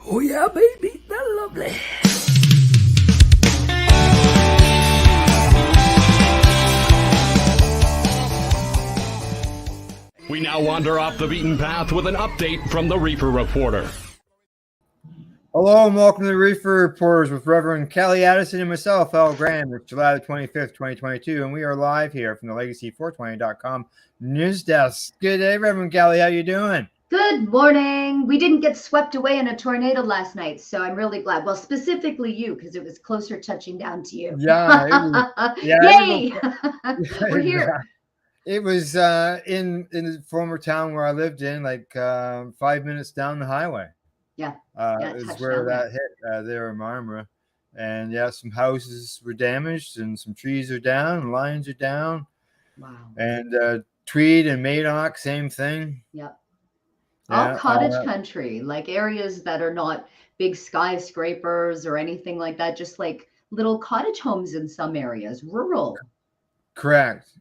Oh yeah, baby, that's lovely. We now wander off the beaten path with an update from the Reefer Reporter. Hello and welcome to the Reefer Reporters with Reverend Kelly Addison and myself, Organigram. It's July the 25th, 2022, and we are live here from the Legacy420.com news desk. Good day, Reverend Kelly. How you doing? Good morning. We didn't get swept away in a tornado last night, so I'm really glad. Well, specifically you, because it was closer touching down to you. Yay! We're here. It was in the former town where I lived in, like 5 minutes down the highway. Yeah, is where that hit there in Marmara. And yeah, some houses were damaged and some trees are down and lines are down. Wow. And Tweed and Madoc, same thing. Yep. Yeah, all cottage country, like areas that are not big skyscrapers or anything like that, just like little cottage homes in some areas, rural. Correct.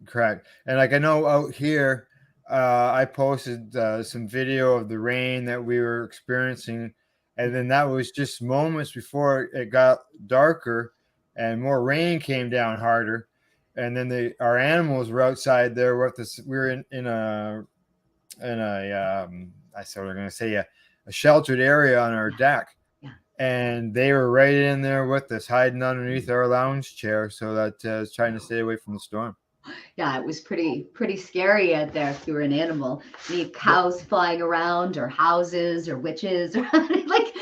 And like I know out here, I posted some video of the rain that we were experiencing, and then that was just moments before it got darker and more rain came down harder. And then our animals were outside there with us. We were in a sheltered area on our deck. Yeah. And they were right in there with us, hiding underneath our lounge chair, so that was trying to stay away from the storm. Yeah, it was pretty scary out there if you were an animal. Any cows flying around, or houses, or witches, or like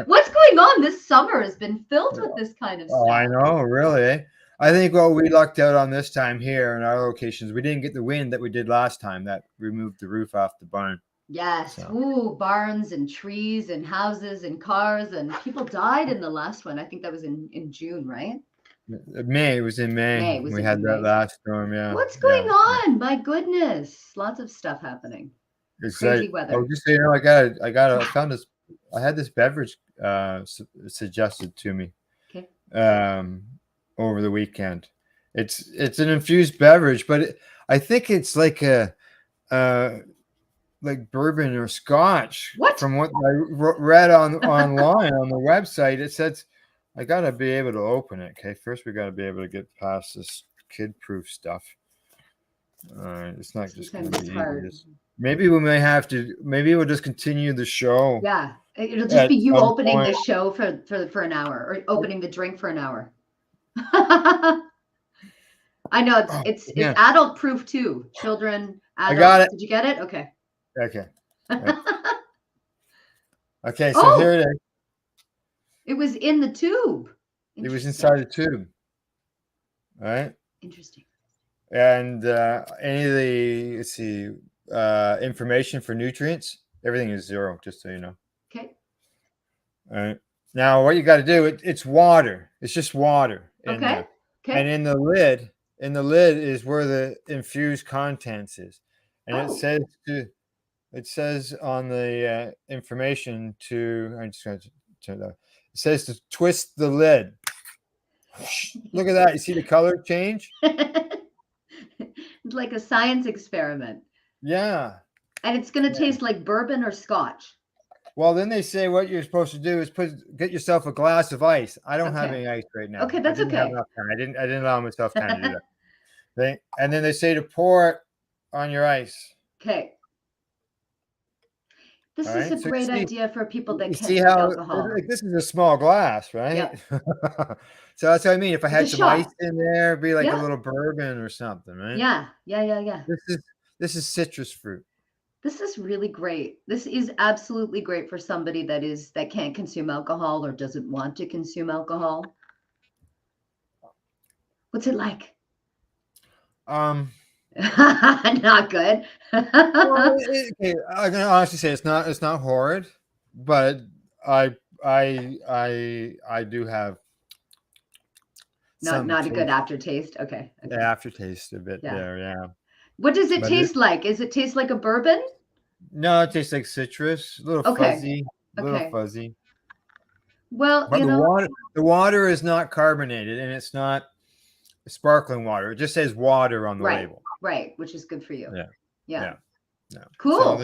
what's going on this summer has been filled with this kind of stuff. Oh, I know, really. I think we lucked out on this time here in our locations. We didn't get the wind that we did last time that removed the roof off the barn. Yes. So. Ooh, barns and trees and houses and cars, and people died in the last one. I think that was in June, right? It was in May. We had that last storm. Yeah. What's going on? My goodness, lots of stuff happening. It's crazy weather. Oh, just so you know, I found this. I had this beverage suggested to me. Okay. Over the weekend. It's an infused beverage, but I think it's like like bourbon or scotch. What? From what I read online on the website, it says I gotta be able to open it. Okay, first we gotta be able to get past this kid-proof stuff. It's not just gonna be easy. Maybe we may have to. Maybe we'll just continue the show. Yeah, it'll just be you opening the show for an hour, or opening the drink for an hour. I know it's adult proof too. Children, adults. I got it. Did you get it? Okay. Right. Okay, so here it is. It was in the tube. It was inside the tube. All right. Interesting. And any of the information for nutrients, everything is 0, just so you know. Okay. All right. Now, what you got to do? It's water. It's just water. Okay. And in the lid is where the infused contents is, and it says on the information to. I'm just going to turn that. It says to twist the lid. Look at that. You see the color change? It's like a science experiment. Yeah. And it's going to taste like bourbon or scotch. Well, then they say what you're supposed to do is get yourself a glass of ice. I don't have any ice right now. Okay, that's okay. I didn't allow myself time to do that. And then they say to pour it on your ice. Okay. This is a great idea for people that can't drink alcohol. This is a small glass, right? Yep. So that's what I mean. If I had some ice in there, it'd be like a little bourbon or something, right? Yeah. This is citrus fruit. This is really great. This is absolutely great for somebody that can't consume alcohol or doesn't want to consume alcohol. What's it like? Not good. Well, I can honestly say it's not horrid, but I do have not a good aftertaste. Okay. The aftertaste a bit there, yeah. What does it taste like? Is it taste like a bourbon? No, it tastes like citrus, a little fuzzy, fuzzy. Well, but the water is not carbonated, and it's not sparkling water. It just says water on the label. Right, which is good for you. Yeah. Cool.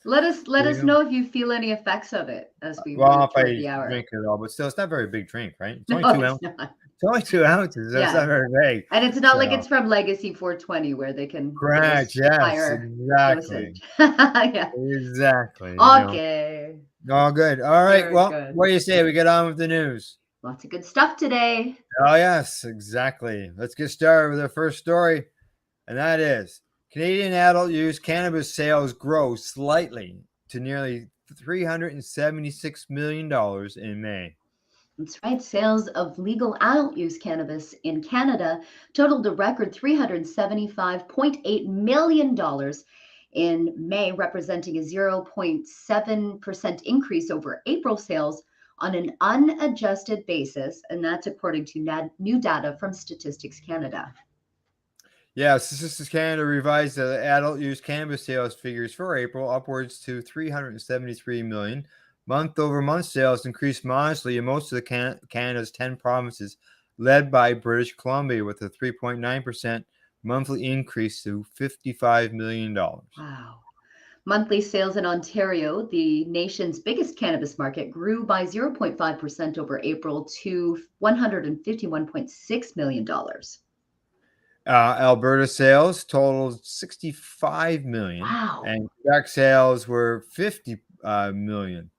So Let There us you go. know if you feel any effects of it as we Well, move if toward I the hour. drink it all, but still, it's not a very big drink, right? It's No, only 2 it's ounces. not. It's only 2 ounces. That's Yeah. not very big. And it's not like So, it's from Legacy 420 where they can give correct. us Yes, higher exactly. dosage. Yeah. Exactly. Okay. All good. All right. Very Well, good. what do you say? We get on with the news. Lots of good stuff today. Oh, yes, exactly. Let's get started with our first story. And that is Canadian adult use cannabis sales grow slightly to nearly $376 million in May. That's right. Sales of legal adult use cannabis in Canada totaled a record $375.8 million in May, representing a 0.7% increase over April sales on an unadjusted basis. And that's according to new data from Statistics Canada. Yeah, Statistics Canada revised the adult use cannabis sales figures for April upwards to 373 million. Month-over-month sales increased modestly in most of the Canada's 10 provinces, led by British Columbia with a 3.9% monthly increase to $55 million. Wow. Monthly sales in Ontario, the nation's biggest cannabis market, grew by 0.5% over April to $151.6 million. Alberta sales totaled 65 million, Wow. and Quebec sales were 50 million.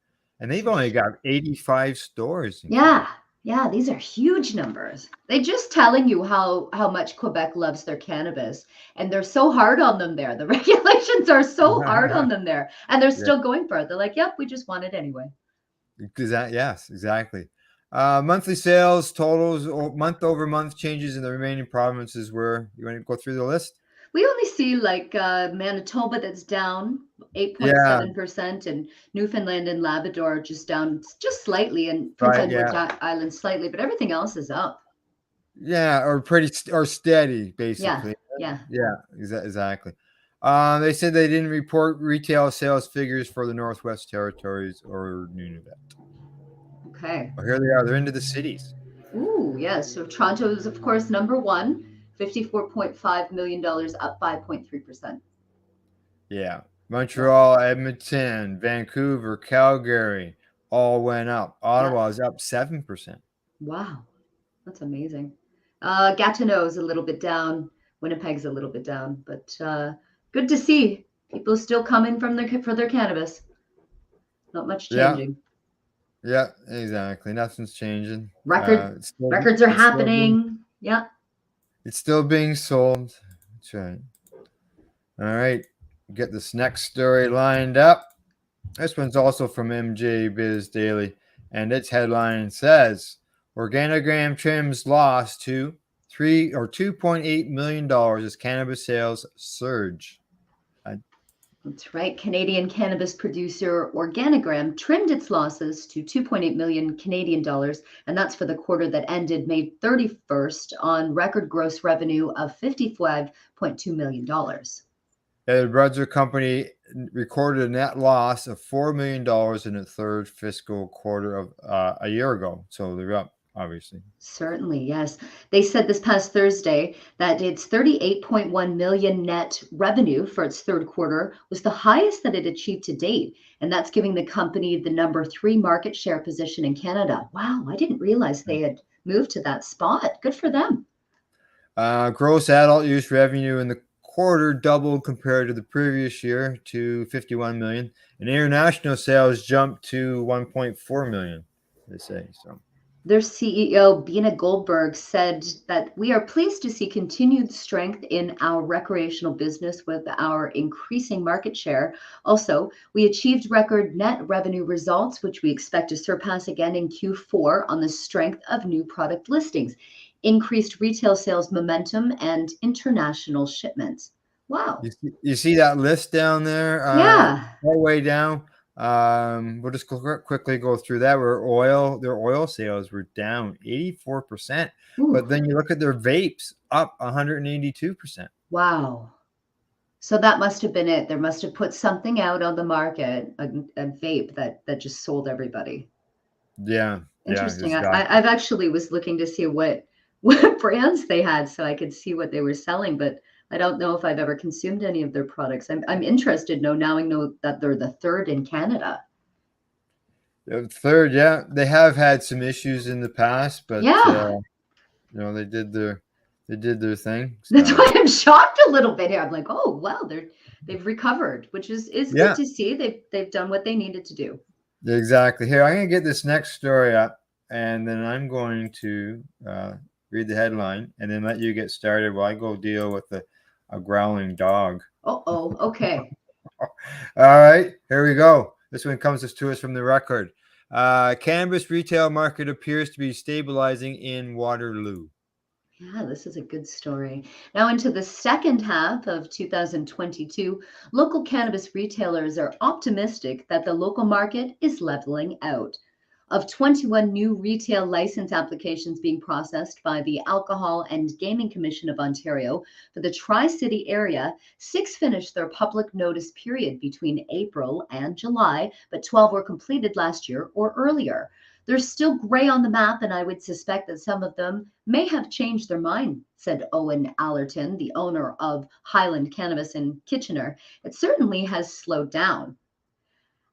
And they've only got 85 stores in Quebec. Yeah. Yeah, these are huge numbers. They're just telling you how much Quebec loves their cannabis, and they're so hard on them there. The regulations are so hard on them there, and they're Yeah, still going for it. They're like, "Yep, we just want it anyway." yes, exactly. Monthly sales totals, month over month changes in the remaining provinces were. You want to go through the list? We only see like Manitoba that's down Yeah, 8.7%, and Newfoundland and Labrador just down just slightly, and Prince right. Edward Yeah, Island slightly, but everything else is up. yeah, or or steady, Yeah, basically. yeah. Yeah, exactly. They said they didn't report retail sales figures for the Northwest Territories or Nunavut. Okay. Well, here they are. They're into the cities. Ooh, yes. So Toronto is, of course, number one, $54.5 million, up 5.3%. Yeah. Yeah, Montreal, Edmonton, Vancouver, Calgary all went up. yeah. Ottawa is up 7%. Wow, that's amazing. Gatineau's a little bit down. Winnipeg's a little bit down, but good to see people still coming for their cannabis. Not much Yeah. changing. Yeah, exactly. Nothing's changing. Records are It's still being happening. Yeah. it's still being sold. That's right. All right. Get this next story lined up. This one's also from MJ Biz Daily, and its headline says Organigram trims loss to $2.8 million as cannabis sales surge. That's right. Canadian cannabis producer Organigram trimmed its losses to 2.8 million Canadian dollars, and that's for the quarter that ended May 31st on record gross revenue of $55.2 million. The Brunswick company recorded a net loss of $4 million in the third fiscal quarter of a year ago. So they're up, obviously. Certainly, yes. They said this past Thursday that its 38.1 million net revenue for its third quarter was the highest that it achieved to date, and that's giving the company the number 3 market share position in Canada. Wow, I didn't realize they had moved to that spot. Good for them. Gross adult use revenue in the quarter doubled compared to the previous year to 51 million, and international sales jumped to 1.4 million. They say so. Their CEO, Bina Goldberg, said that we are pleased to see continued strength in our recreational business with our increasing market share. Also, we achieved record net revenue results, which we expect to surpass again in Q4 on the strength of new product listings, increased retail sales momentum, and international shipments. Wow. You see that list down there, Yeah. all the way down. We'll just quickly go through that. Their oil sales were down 84%, but Ooh, then you look at their vapes up 182%. wow. So that must have been it. There must have put something out on the market, a vape that just sold everybody. Yeah, yeah, Interesting. exactly. I've actually was looking to see what what brands they had so I could see what they were selling, but I don't know if I've ever consumed any of their products. I'm interested now I know that they're the third in Canada. Third, yeah, they have had some issues in the past, but Yeah. they did their thing. That's So why I'm shocked a little bit here. I'm like, oh wow, they've recovered, which is good yeah, to see. They've done what they needed to do. exactly. Here, I'm gonna get this next story up, and then I'm going to read the headline, and then let you get started while I go deal with a growling dog. Oh, okay. All right, here we go. This one comes to us from the Record. Cannabis retail market appears to be stabilizing in Waterloo. Yeah, this is a good story. Now, into the second half of 2022, local cannabis retailers are optimistic that the local market is leveling out. Of 21 new retail license applications being processed by the Alcohol and Gaming Commission of Ontario for the Tri City area, 6 finished their public notice period between April and July, but 12 were completed last year or earlier. They're still gray on the map, and I would suspect that some of them may have changed their mind, said Owen Allerton, the owner of Highland Cannabis in Kitchener. It certainly has slowed down.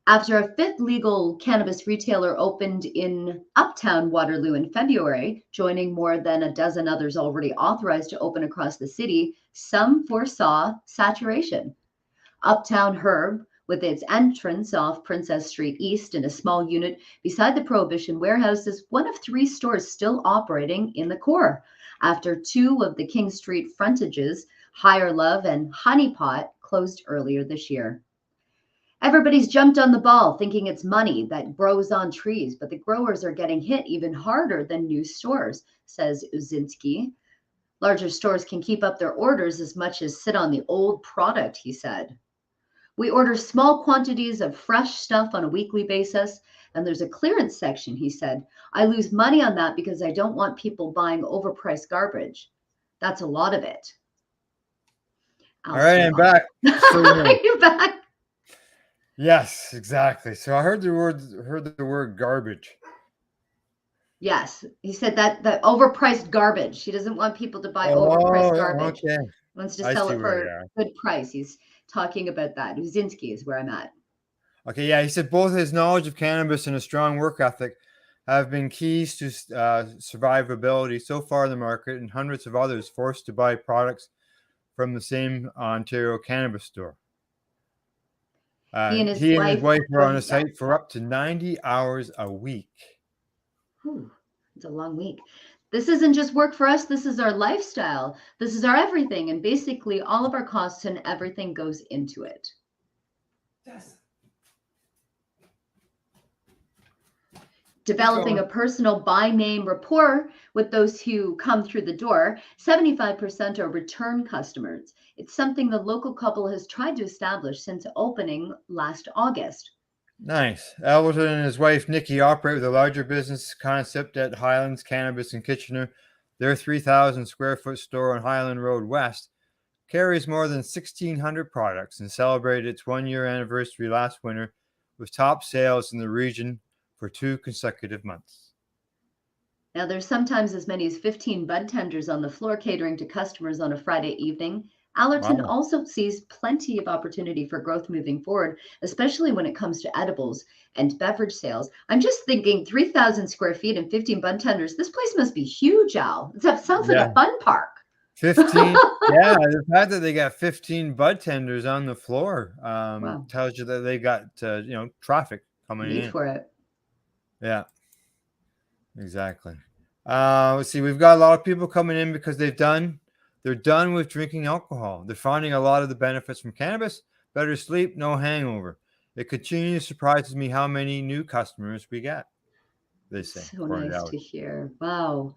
After a fifth legal cannabis retailer opened in Uptown Waterloo in February, joining more than a dozen others already authorized to open across the city, some foresaw saturation. Uptown Herb, with its entrance off Princess Street East in a small unit beside the Prohibition warehouse, is one of 3 stores still operating in the core, after 2 of the King Street frontages, Higher Love and Honeypot, closed earlier this year. Everybody's jumped on the ball thinking it's money that grows on trees, but the growers are getting hit even harder than new stores, says Uzinski. Larger stores can keep up their orders as much as sit on the old product, he said. We order small quantities of fresh stuff on a weekly basis, and there's a clearance section, he said. I lose money on that because I don't want people buying overpriced garbage. That's a lot of it. All right, I'm back. Are you back? Yes, exactly. So I heard the word garbage. Yes, he said that the overpriced garbage. He doesn't want people to buy overpriced garbage. Okay. He wants to I sell see it where for you are. a good price. He's talking about that. Uzinski is where I'm at. Okay, yeah, he said both his knowledge of cannabis and a strong work ethic have been keys to survivability so far in the market, and hundreds of others forced to buy products from the same Ontario cannabis store. He and his He and his wife. wife were Go on the ahead. Yeah. site for up to 90 hours a week. Whew, it's a long week. This isn't just work for us. This is our lifestyle. This is our everything. And basically, all of our costs and everything goes into it. Yes. Developing a personal by name rapport with those who come through the door. 75% are return customers. It's something the local couple has tried to establish since opening last August. Nice. Alberton and his wife Nikki operate with a larger business concept at Highlands Cannabis in Kitchener. Their 3,000 square foot store on Highland Road West carries more than 1,600 products and celebrated its 1-year anniversary last winter with top sales in the region for 2 consecutive months. Now, there's sometimes as many as 15 bud tenders on the floor catering to customers on a Friday evening. Allerton also sees plenty of opportunity for growth moving forward, especially when it comes to edibles and beverage sales. I'm just thinking 3,000 square feet and 15 bud tenders. This place must be huge, Al. It sounds like a fun park. 15. Yeah, the fact that they got 15 bud tenders on the floor Wow. tells you that they got traffic coming Need in. for it. Yeah, exactly. Let's see. We've got a lot of people coming in because they're done with drinking alcohol. They're finding a lot of the benefits from cannabis: better sleep, no hangover. It continually surprises me how many new customers we get. They say. So nice to hear. Wow.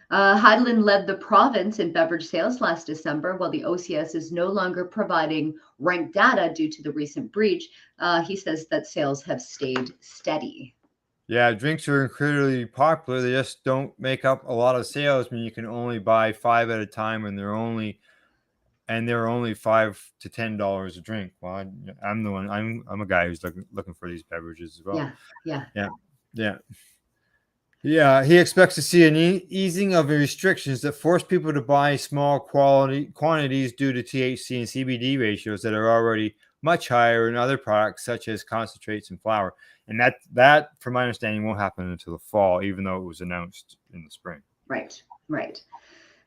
Highland led the province in beverage sales last December, while the OCS is no longer providing ranked data due to the recent breach. He says that sales have stayed steady. Yeah, drinks are incredibly popular. They just don't make up a lot of sales when you can only buy 5 at a time, and they're only $5 to $10 a drink. Well, I'm the one. I'm a guy who's looking for these beverages as well. Yeah. Yeah, he expects to see an easing of the restrictions that force people to buy small quantities due to THC and CBD ratios that are already much higher in other products such as concentrates and flour. And that, from my understanding, won't happen until the fall, even though it was announced in the spring. Right, right.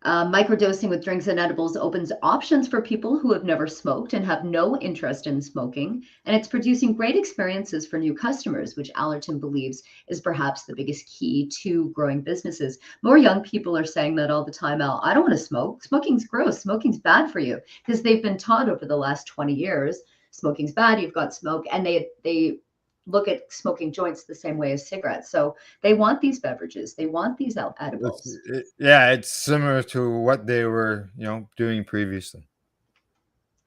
Microdosing with drinks and edibles opens options for people who have never smoked and have no interest in smoking, and it's producing great experiences for new customers, which Allerton believes is perhaps the biggest key to growing businesses. More young people are saying that all the time, Al, I don't want to smoke. Smoking's gross. Smoking's bad for you, because they've been taught over the last 20 years, smoking's bad, you've got smoke, and they look at smoking joints the same way as cigarettes. So they want these beverages, they want these edibles. It's similar to what they were, doing previously,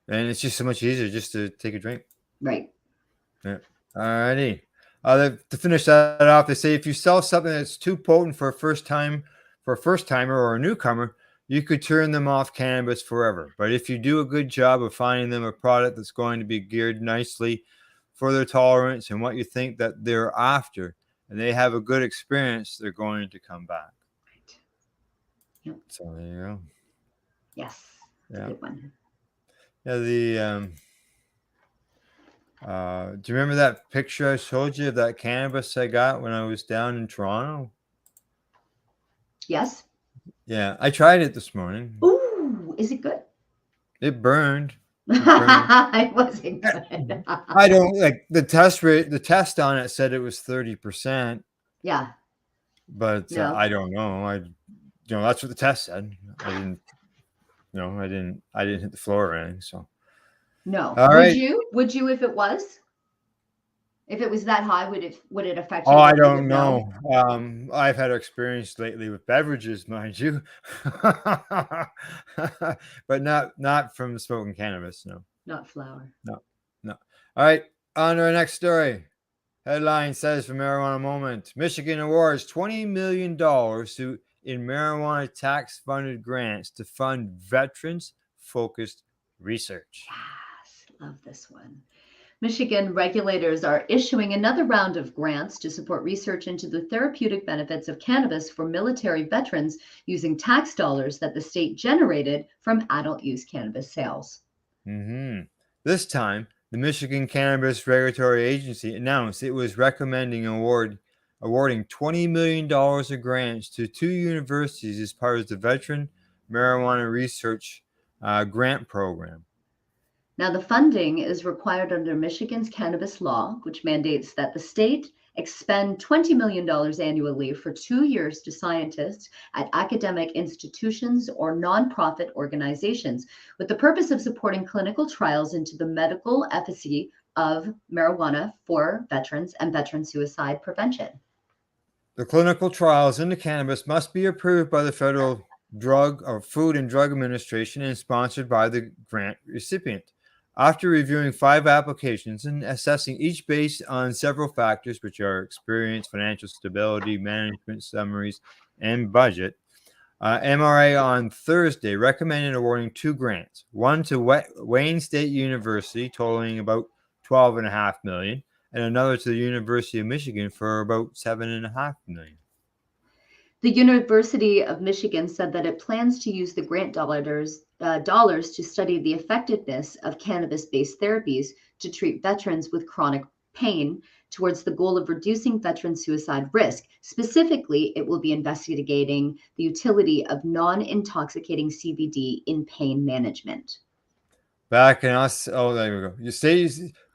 and it's just so much easier just to take a drink. Right. Yeah. Alrighty. To finish that off, they say if you sell something that's too potent for a first timer or a newcomer, you could turn them off cannabis forever. But if you do a good job of finding them a product that's going to be geared nicely for their tolerance and what you think that they're after, and they have a good experience, they're going to come back. Right. Yep. So there you go. Yes. Yeah. Good one. Yeah. Do you remember that picture I showed you of that cannabis I got when I was down in Toronto? Yes. Yeah, I tried it this morning. Ooh, is it good? It burned. It wasn't good. I don't like the test rate. The test on it said it was 30%. Yeah. But No. I don't know. That's what the test said. I didn't hit the floor or anything. So no. All would right. you? Would you if it was? If it was that high, would it affect you? Oh, I don't know. I've had experience lately with beverages, mind you, but not from smoking cannabis. No, not flour. No. All right, on to our next story. Headline says for Marijuana Moment, Michigan awards $20 million in marijuana tax-funded grants to fund veterans-focused research. Yes, love this one. Michigan regulators are issuing another round of grants to support research into the therapeutic benefits of cannabis for military veterans using tax dollars that the state generated from adult use cannabis sales. This time, the Michigan Cannabis Regulatory Agency announced it was recommending awarding $20 million of grants to 2 universities as part of the Veteran Marijuana Research Grant Program. Now, the funding is required under Michigan's cannabis law, which mandates that the state expend $20 million annually for 2 years to scientists at academic institutions or nonprofit organizations, with the purpose of supporting clinical trials into the medical efficacy of marijuana for veterans and veteran suicide prevention. The clinical trials into cannabis must be approved by the Federal Food and Drug Administration and sponsored by the grant recipient. After reviewing 5 applications and assessing each based on several factors, which are experience, financial stability, management summaries, and budget, MRA on Thursday recommended awarding 2 grants, one to Wayne State University, totaling about $12.5 million, and another to the University of Michigan for about $7.5 million. The University of Michigan said that it plans to use the grant dollars to study the effectiveness of cannabis-based therapies to treat veterans with chronic pain towards the goal of reducing veteran suicide risk. Specifically, it will be investigating the utility of non-intoxicating CBD in pain management. Back in us, there we go.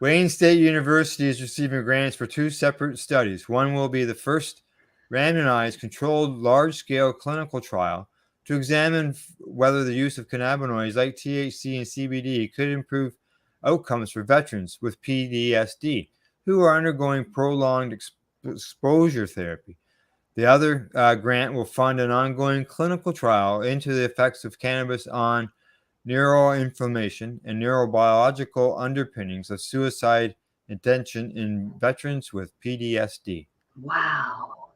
Wayne State University is receiving grants for 2 separate studies. One will be the first randomized, controlled, large-scale clinical trial to examine whether the use of cannabinoids like THC and CBD could improve outcomes for veterans with PTSD who are undergoing prolonged exposure therapy. The other grant will fund an ongoing clinical trial into the effects of cannabis on neuroinflammation and neurobiological underpinnings of suicide intention in veterans with PTSD. Wow,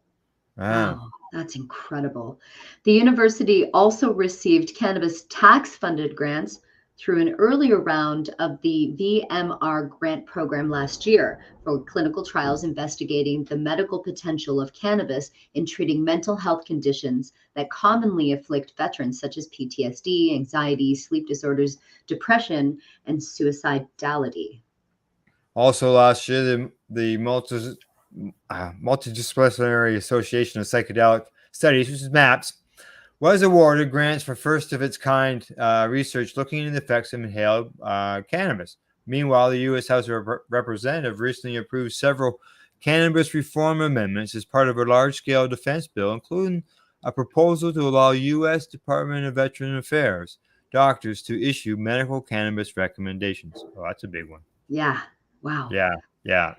that's incredible. The university also received cannabis tax-funded grants through an earlier round of the VMR grant program last year for clinical trials investigating the medical potential of cannabis in treating mental health conditions that commonly afflict veterans, such as PTSD, anxiety, sleep disorders, depression, and suicidality. Also last year, the Multidisciplinary Association of Psychedelic Studies, which is MAPS, was awarded grants for first of its kind research looking into the effects of inhaled cannabis. Meanwhile, the U.S. House of Representatives recently approved several cannabis reform amendments as part of a large-scale defense bill, including a proposal to allow U.S. Department of Veteran Affairs doctors to issue medical cannabis recommendations. Oh, that's a big one. Yeah. Wow. Yeah.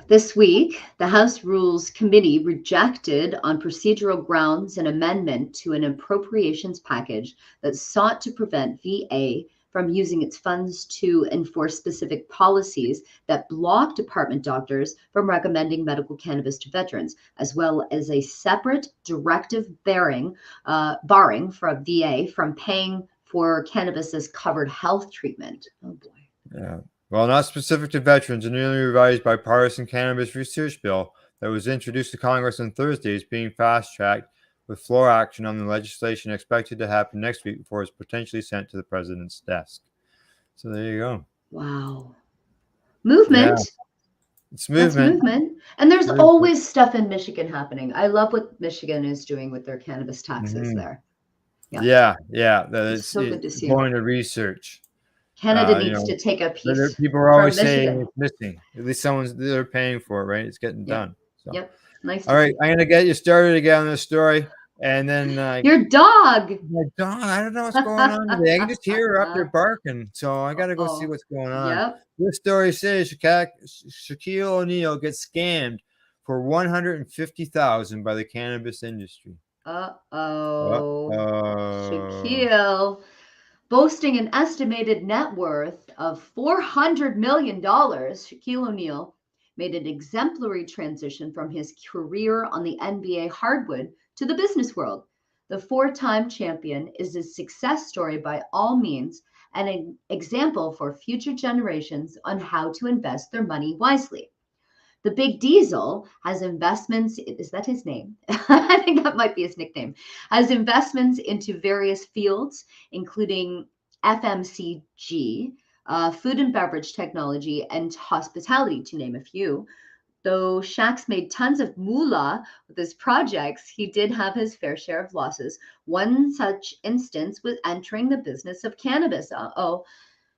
This week, the House Rules Committee rejected on procedural grounds an amendment to an appropriations package that sought to prevent VA from using its funds to enforce specific policies that block department doctors from recommending medical cannabis to veterans, as well as a separate directive barring for VA from paying for cannabis as covered health treatment. Oh boy. Yeah. While not specific to veterans, a newly revised bipartisan cannabis research bill that was introduced to Congress on Thursday is being fast-tracked, with floor action on the legislation expected to happen next week before it's potentially sent to the president's desk. So there you go. Wow. Movement. Yeah. It's movement. That's movement. And there's always stuff in Michigan happening. I love what Michigan is doing with their cannabis taxes there. Yeah. It's so good to see. Going to research. Canada needs to take a piece. People are always from saying it's missing. At least they're paying for it, right? It's getting done. So. Yep. Nice. All right, I'm gonna get you started again on this story, and then your dog. My dog. I don't know what's going on today. I can just hear her up there barking, so I gotta go see what's going on. Yep. This story says Shaquille O'Neal gets scammed for $150,000 by the cannabis industry. Shaquille. Boasting an estimated net worth of $400 million, Shaquille O'Neal made an exemplary transition from his career on the NBA hardwood to the business world. The four-time champion is a success story by all means and an example for future generations on how to invest their money wisely. The Big Diesel has investments, is that his name? I think that might be his nickname, has investments into various fields, including FMCG, food and beverage technology, and hospitality, to name a few. Though Shaq's made tons of moolah with his projects, he did have his fair share of losses. One such instance was entering the business of cannabis.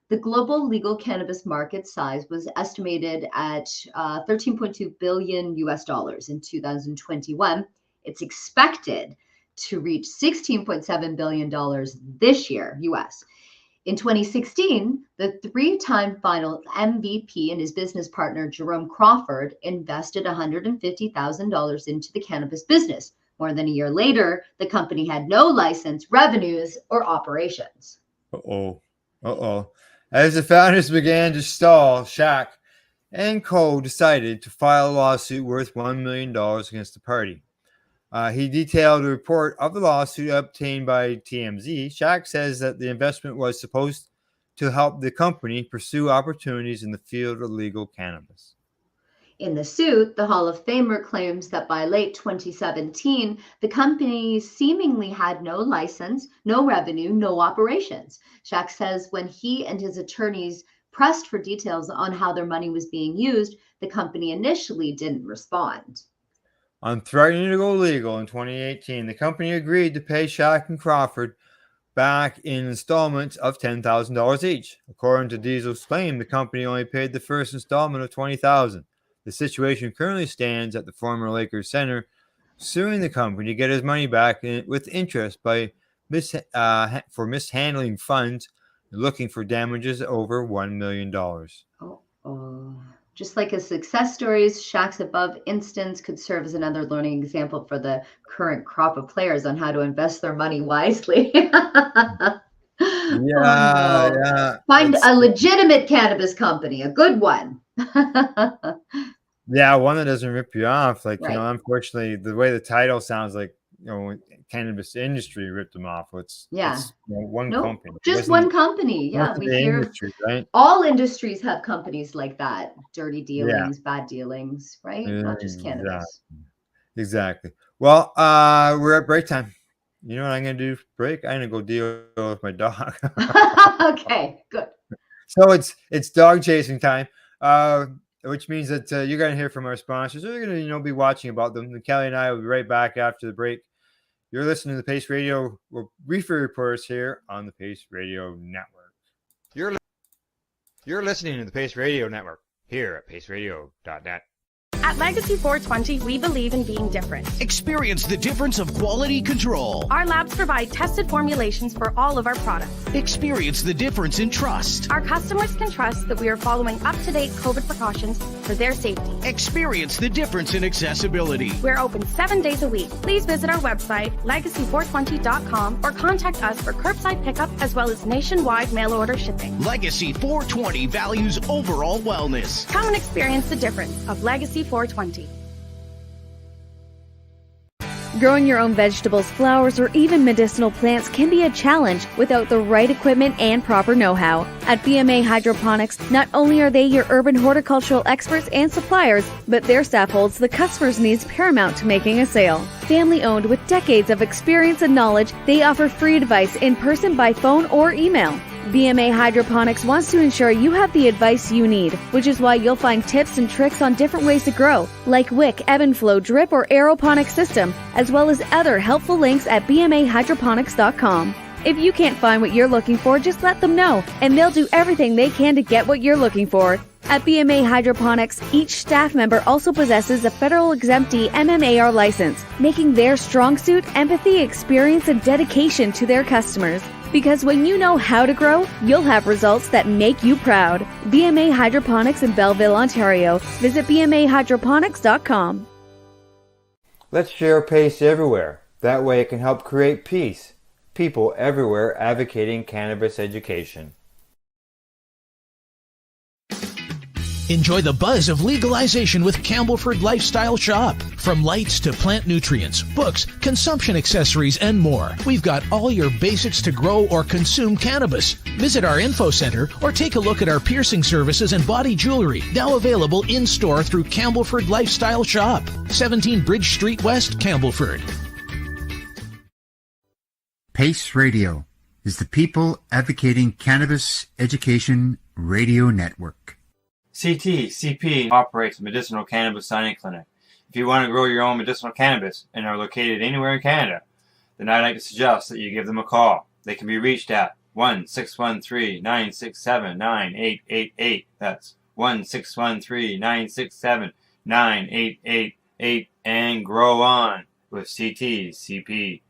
The global legal cannabis market size was estimated at $13.2 billion US dollars in 2021. It's expected to reach $16.7 billion this year, US. In 2016, the three-time final MVP and his business partner, Jerome Crawford, invested $150,000 into the cannabis business. More than a year later, the company had no license, revenues, or operations. As the founders began to stall, Shaq and co. decided to file a lawsuit worth $1 million against the party. He detailed a report of the lawsuit obtained by TMZ. Shaq says that the investment was supposed to help the company pursue opportunities in the field of legal cannabis. In the suit, the Hall of Famer claims that by late 2017, the company seemingly had no license, no revenue, no operations. Shaq says when he and his attorneys pressed for details on how their money was being used, the company initially didn't respond. On threatening to go legal in 2018, the company agreed to pay Shaq and Crawford back in installments of $10,000 each. According to Diesel's claim, the company only paid the first installment of $20,000. The situation currently stands at the former Lakers center, suing the company to get his money back with interest for mishandling funds, looking for damages over $1 million. Just like his success stories, Shaq's above instance could serve as another learning example for the current crop of players on how to invest their money wisely. Find a legitimate cannabis company, a good one. Yeah, one that doesn't rip you off. Unfortunately, the way the title sounds like cannabis industry ripped them off. It's one Nope, company. just one company. Yeah, we hear industry, right? all industries have companies like that. Dirty Yeah. dealings, bad dealings, right? Not just cannabis. Exactly. Well, we're at break time. You know what I'm gonna do for break? I'm gonna go deal with my dog. Okay, good. So it's dog chasing time, which means that you're gonna hear from our sponsors. We're gonna be watching about them. And Kelly and I will be right back after the break. You're listening to the Pace Radio. We're Reefer Reporters here on the Pace Radio Network. You're listening to the Pace Radio Network here at paceradio.net. At Legacy 420, we believe in being different. Experience the difference of quality control. Our labs provide tested formulations for all of our products. Experience the difference in trust. Our customers can trust that we are following up-to-date COVID precautions for their safety. Experience the difference in accessibility. We're open 7 days a week. Please visit our website, legacy420.com, or contact us for curbside pickup as well as nationwide mail order shipping. Legacy 420 values overall wellness. Come and experience the difference of Legacy 420. Growing your own vegetables, flowers, or even medicinal plants can be a challenge without the right equipment and proper know-how. At BMA Hydroponics, not only are they your urban horticultural experts and suppliers, but their staff holds the customer's needs paramount to making a sale. Family-owned with decades of experience and knowledge, they offer free advice in person, by phone, or email. BMA Hydroponics wants to ensure you have the advice you need, which is why you'll find tips and tricks on different ways to grow, like wick, ebb and flow, drip, or aeroponic system, as well as other helpful links at bmahydroponics.com. If you can't find what you're looking for, just let them know, and they'll do everything they can to get what you're looking for. At BMA Hydroponics, each staff member also possesses a federal exemptee MMAR license, making their strong suit empathy, experience, and dedication to their customers. Because when you know how to grow, you'll have results that make you proud. BMA Hydroponics in Belleville, Ontario. Visit bmahydroponics.com. Let's share Pace everywhere. That way it can help create peace. People everywhere advocating cannabis education. Enjoy the buzz of legalization with Campbellford Lifestyle Shop. From lights to plant nutrients, books, consumption accessories, and more. We've got all your basics to grow or consume cannabis. Visit our info center or take a look at our piercing services and body jewelry, now available in-store through Campbellford Lifestyle Shop, 17 Bridge Street West, Campbellford. Pace Radio is the People Advocating Cannabis Education Radio Network. CTCP operates a medicinal cannabis signing clinic. If you want to grow your own medicinal cannabis and are located anywhere in Canada, then I'd like to suggest that you give them a call. They can be reached at 1-613-967-9888. That's 1-613-967-9888, and grow on with CTCP.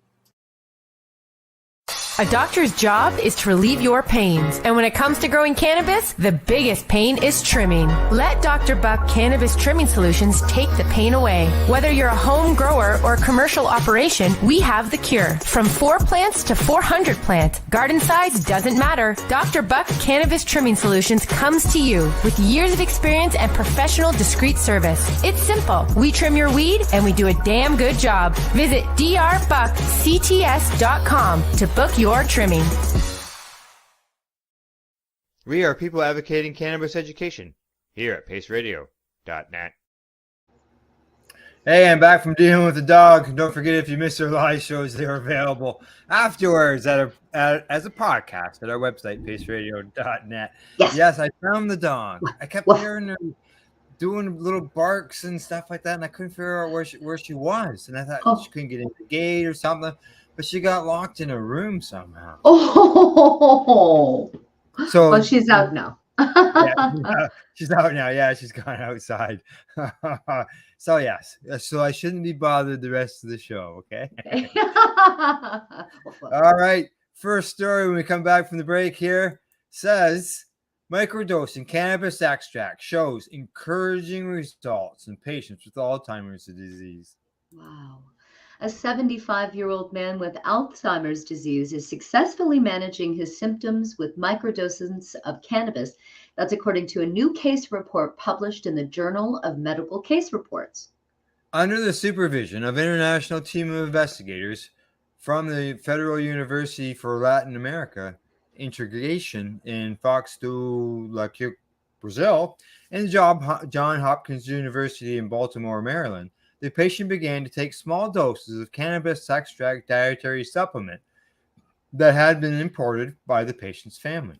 A doctor's job is to relieve your pains. And when it comes to growing cannabis, the biggest pain is trimming. Let Dr. Buck Cannabis Trimming Solutions take the pain away. Whether you're a home grower or a commercial operation, we have the cure. From 4 plants to 400 plants, garden size doesn't matter. Dr. Buck Cannabis Trimming Solutions comes to you with years of experience and professional discreet service. It's simple. We trim your weed and we do a damn good job. Visit drbuckcts.com to book your trimming. We are people advocating cannabis education here at paceradio.net. Hey, I'm back from dealing with the dog. Don't forget, if you missed our live shows, they're available afterwards as a podcast at our website, paceradio.net. Yes, I found the dog. I kept hearing her doing little barks and stuff like that, and I couldn't figure out where she was. And I thought she couldn't get in the gate or something. But she got locked in a room somehow. Oh, so well, she's out now. She's out now. Yeah, she's gone outside. So yes, so I shouldn't be bothered the rest of the show. Okay. All right. First story when we come back from the break here says microdosing cannabis extract shows encouraging results in patients with Alzheimer's disease. Wow. A 75-year-old man with Alzheimer's disease is successfully managing his symptoms with microdoses of cannabis. That's according to a new case report published in the Journal of Medical Case Reports. Under the supervision of an international team of investigators from the Federal University for Latin America Integration in Foz do Iguaçu, Brazil, and John Hopkins University in Baltimore, Maryland, the patient began to take small doses of cannabis extract dietary supplement that had been imported by the patient's family.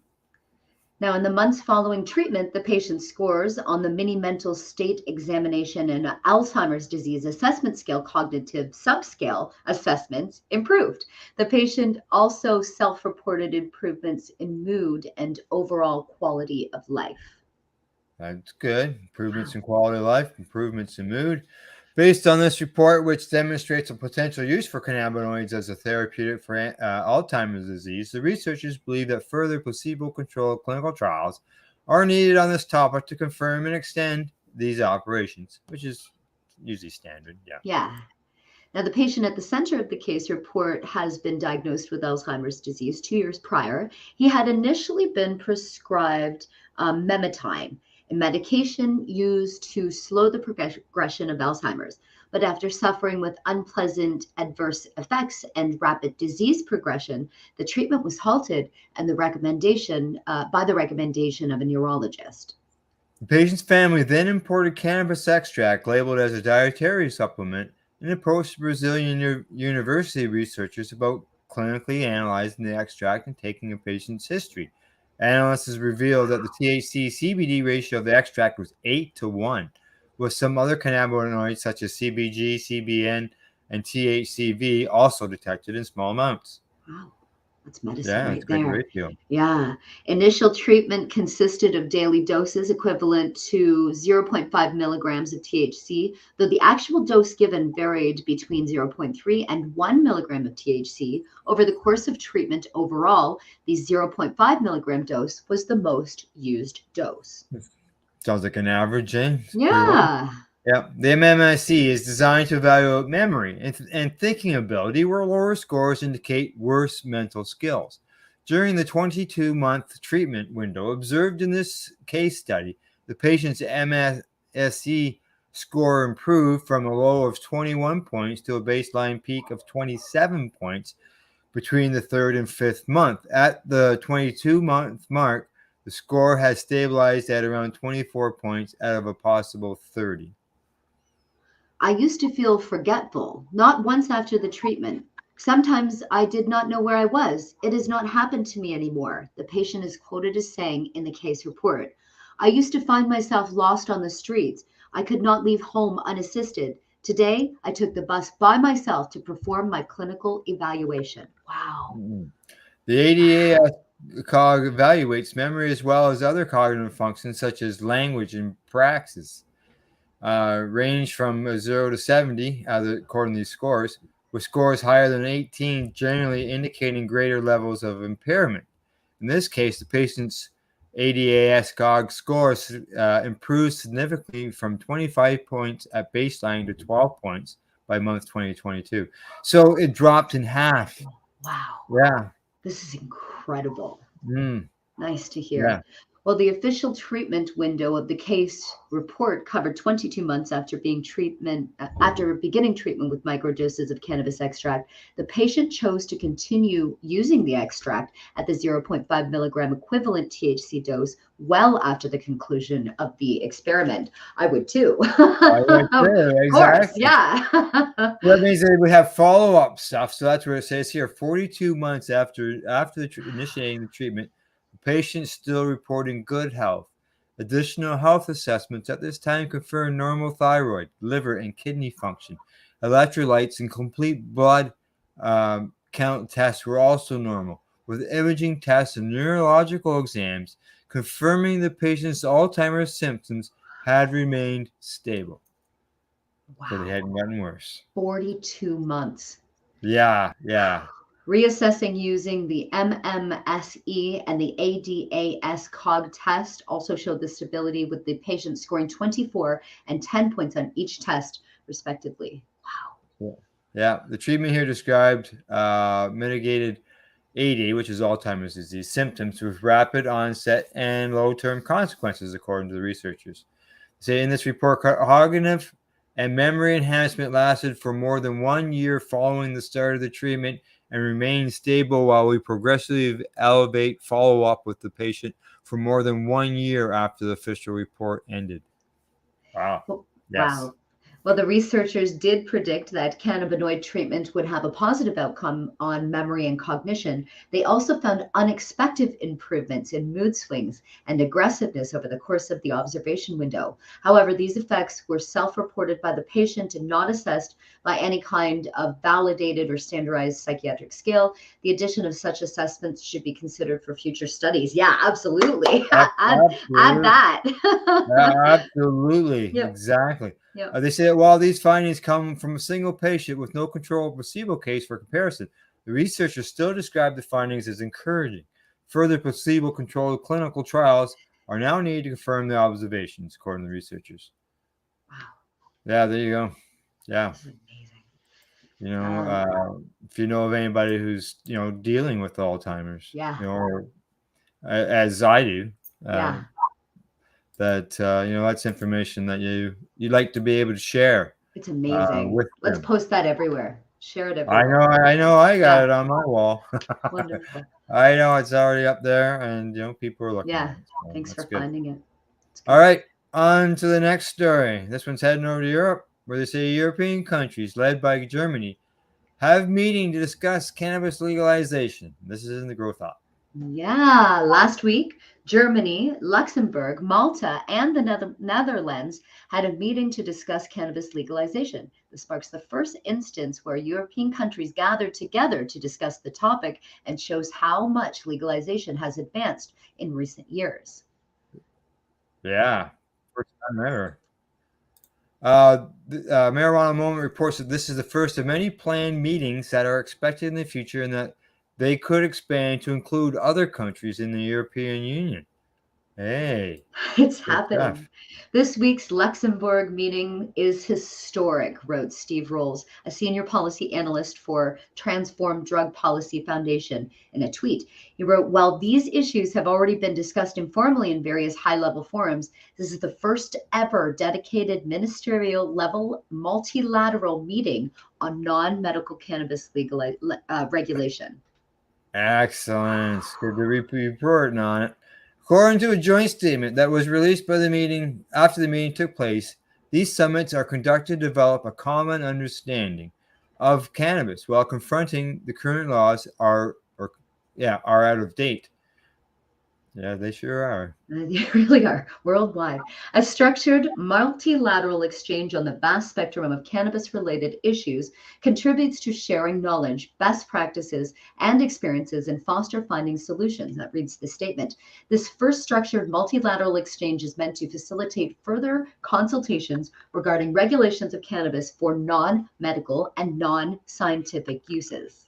Now, in the months following treatment, the patient's scores on the mini mental state examination and Alzheimer's disease assessment scale cognitive subscale assessments improved. The patient also self-reported improvements in mood and overall quality of life. That's good. Improvements in quality of life, improvements in mood. Based on this report, which demonstrates a potential use for cannabinoids as a therapeutic for Alzheimer's disease, the researchers believe that further placebo-controlled clinical trials are needed on this topic to confirm and extend these operations, which is usually standard. Yeah. Now, the patient at the center of the case report has been diagnosed with Alzheimer's disease 2 years prior. He had initially been prescribed memetine, a medication used to slow the progression of Alzheimer's. But after suffering with unpleasant adverse effects and rapid disease progression, the treatment was halted and by the recommendation of a neurologist. The patient's family then imported cannabis extract labeled as a dietary supplement and approached Brazilian university researchers about clinically analyzing the extract and taking a patient's history. Analysis revealed that the THC-CBD ratio of the extract was 8-1, with some other cannabinoids such as CBG, CBN, and THCV also detected in small amounts. Wow, that's medicine right it's a good there. ratio. Yeah. Initial treatment consisted of daily doses equivalent to 0.5 milligrams of THC, though the actual dose given varied between 0.3 and 1 milligram of THC. Over the course of treatment overall, the 0.5 milligram dose was the most used dose. Sounds like an average, eh? Yeah. Yeah, the MMSE is designed to evaluate memory and thinking ability, where lower scores indicate worse mental skills. During the 22-month treatment window observed in this case study, the patient's MMSE score improved from a low of 21 points to a baseline peak of 27 points between the third and fifth month. At the 22-month mark, the score has stabilized at around 24 points out of a possible 30. I used to feel forgetful, not once after the treatment. Sometimes I did not know where I was. It has not happened to me anymore, the patient is quoted as saying in the case report. I used to find myself lost on the streets. I could not leave home unassisted. Today, I took the bus by myself to perform my clinical evaluation. Wow. The ADA cog evaluates memory as well as other cognitive functions such as language and praxis. Range from 0 to 70, according to these scores, with scores higher than 18 generally indicating greater levels of impairment. In this case, the patient's ADAS-COG scores improved significantly from 25 points at baseline to 12 points by month 2022. So it dropped in half. Wow. Yeah. This is incredible. Mm. Nice to hear. Yeah. Well, the official treatment window of the case report covered 22 months after beginning treatment with microdoses of cannabis extract. The patient chose to continue using the extract at the 0.5 milligram equivalent THC dose well after the conclusion of the experiment. I would too. I would too, exactly. Of course, yeah. That means they would have follow-up stuff. So that's what it says here. 42 months after initiating the treatment, patients still reporting good health. Additional health assessments at this time confirm normal thyroid, liver, and kidney function. Electrolytes and complete blood count tests were also normal, with imaging tests and neurological exams confirming the patient's Alzheimer's symptoms had remained stable. Wow. So they hadn't gotten worse. 42 months. Yeah. Reassessing using the MMSE and the ADAS-COG test also showed the stability, with the patient scoring 24 and 10 points on each test, respectively. Wow. Yeah. The treatment here described mitigated AD, which is Alzheimer's disease, symptoms with rapid onset and low-term consequences, according to the researchers. So in this report, cognitive and memory enhancement lasted for more than 1 year following the start of the treatment and remained stable while we progressively elevate follow-up with the patient for more than 1 year after the official report ended. Wow. Yes. Wow. Well, the researchers did predict that cannabinoid treatment would have a positive outcome on memory and cognition. They also found unexpected improvements in mood swings and aggressiveness over the course of the observation window. However, these effects were self-reported by the patient and not assessed by any kind of validated or standardized psychiatric scale. The addition of such assessments should be considered for future studies. Yeah, absolutely. Add that. Absolutely. Yep. Exactly. Yep. They say that while these findings come from a single patient with no control placebo case for comparison, the researchers still describe the findings as encouraging. Further placebo-controlled clinical trials are now needed to confirm the observations, according to the researchers. Wow. Yeah, there you go. Yeah. This is amazing. You know, if you know of anybody who's, dealing with Alzheimer's, yeah, or as I do, yeah. That that's information that you'd like to be able to share. It's amazing. Let's post that everywhere. Share it everywhere. I know. I got it on my wall. Wonderful. I know it's already up there, and people are looking. Yeah. At it, so thanks for finding it. All right, on to the next story. This one's heading over to Europe, where they say European countries, led by Germany, have meeting to discuss cannabis legalization. This is in the Growth Hop. Yeah, last week, Germany, Luxembourg, Malta, and the Netherlands had a meeting to discuss cannabis legalization. This marks the first instance where European countries gathered together to discuss the topic and shows how much legalization has advanced in recent years. Yeah, first time ever. The Marijuana Moment reports that this is the first of many planned meetings that are expected in the future and that they could expand to include other countries in the European Union. Hey, it's happening. Stuff. This week's Luxembourg meeting is historic, wrote Steve Rolls, a senior policy analyst for Transform Drug Policy Foundation, in a tweet. He wrote, while these issues have already been discussed informally in various high-level forums, this is the first ever dedicated ministerial level multilateral meeting on non-medical cannabis regulation. Excellent. Good to be reporting on it. According to a joint statement that was released by the meeting after the meeting took place, these summits are conducted to develop a common understanding of cannabis while confronting the current laws are out of date. Yeah, they sure are. They really are, worldwide. A structured multilateral exchange on the vast spectrum of cannabis-related issues contributes to sharing knowledge, best practices, and experiences and foster finding solutions. That reads the statement. This first structured multilateral exchange is meant to facilitate further consultations regarding regulations of cannabis for non-medical and non-scientific uses.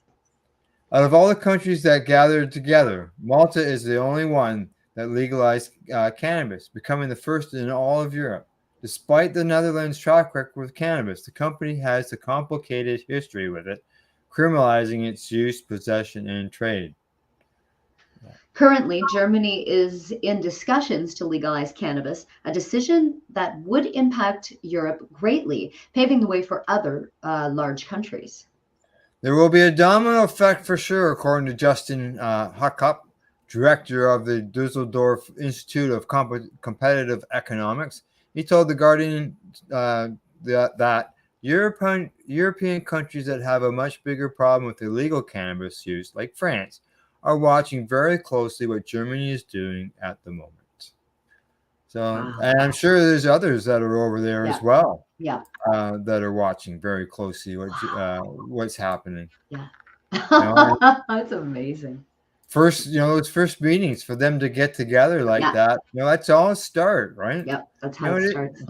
Out of all the countries that gathered together, Malta is the only one that legalized cannabis, becoming the first in all of Europe. Despite the Netherlands' track record with cannabis, the company has a complicated history with it, criminalizing its use, possession, and trade. Currently, Germany is in discussions to legalize cannabis, a decision that would impact Europe greatly, paving the way for other large countries. There will be a domino effect for sure, according to Justin Huckup, director of the Dusseldorf Institute of Competitive Economics. He told The Guardian that European countries that have a much bigger problem with illegal cannabis use, like France, are watching very closely what Germany is doing at the moment. So, and I'm sure there's others that are over there as well. Yeah. That are watching very closely what's happening. Yeah. That's amazing. Those first meetings for them to get together like that, that's all a start, right? Yep, that's how it starts.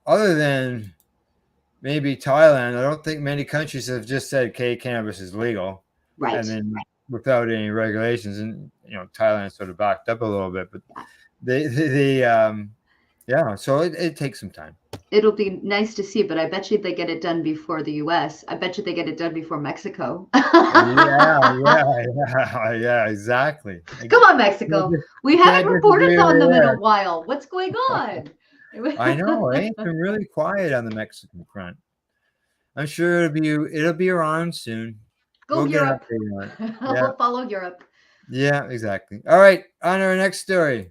Other than maybe Thailand, I don't think many countries have just said, okay, cannabis is legal. Right. And then without any regulations, and Thailand sort of backed up a little bit, but so it takes some time. It'll be nice to see, but I bet you they get it done before the US. I bet you they get it done before Mexico. Yeah, exactly. Come on, Mexico. We haven't reported on them in a while. What's going on? I know, eh? It's been really quiet on the Mexican front. I'm sure it'll be around soon. Go We'll get an Europe. update on it. Yeah. We'll follow Europe. Yeah, exactly. All right, on our next story.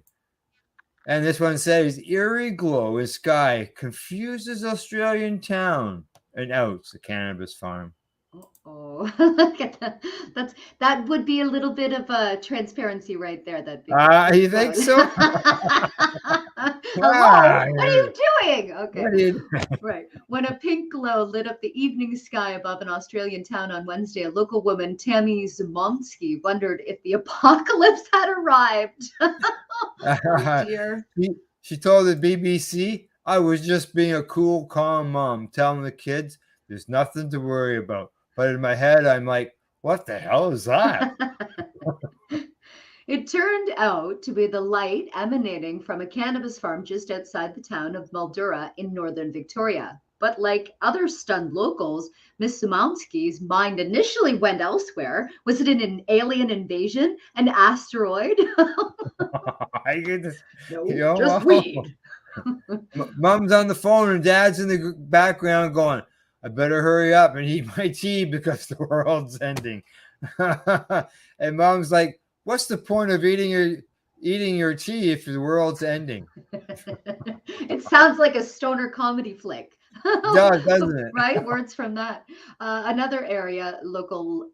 And this one says, eerie glow in sky confuses Australian town and outs a cannabis farm. Oh, that would be a little bit of a transparency right there. That big You think so? Hello, what are you doing? Okay, What are you right. When a pink glow lit up the evening sky above an Australian town on Wednesday, a local woman, Tammy Zimonsky, wondered if the apocalypse had arrived. Oh dear. She told the BBC, I was just being a cool, calm mom, telling the kids there's nothing to worry about. But in my head, I'm like, what the hell is that? It turned out to be the light emanating from a cannabis farm just outside the town of Mildura in northern Victoria. But like other stunned locals, Miss Simonsky's mind initially went elsewhere. Was it an alien invasion? An asteroid? No, just weed. Mom's on the phone and Dad's in the background going, I better hurry up and eat my tea because the world's ending. And Mom's like, what's the point of eating your tea if the world's ending? It sounds like a stoner comedy flick. It does, doesn't it? Right? Words from that. Another area, local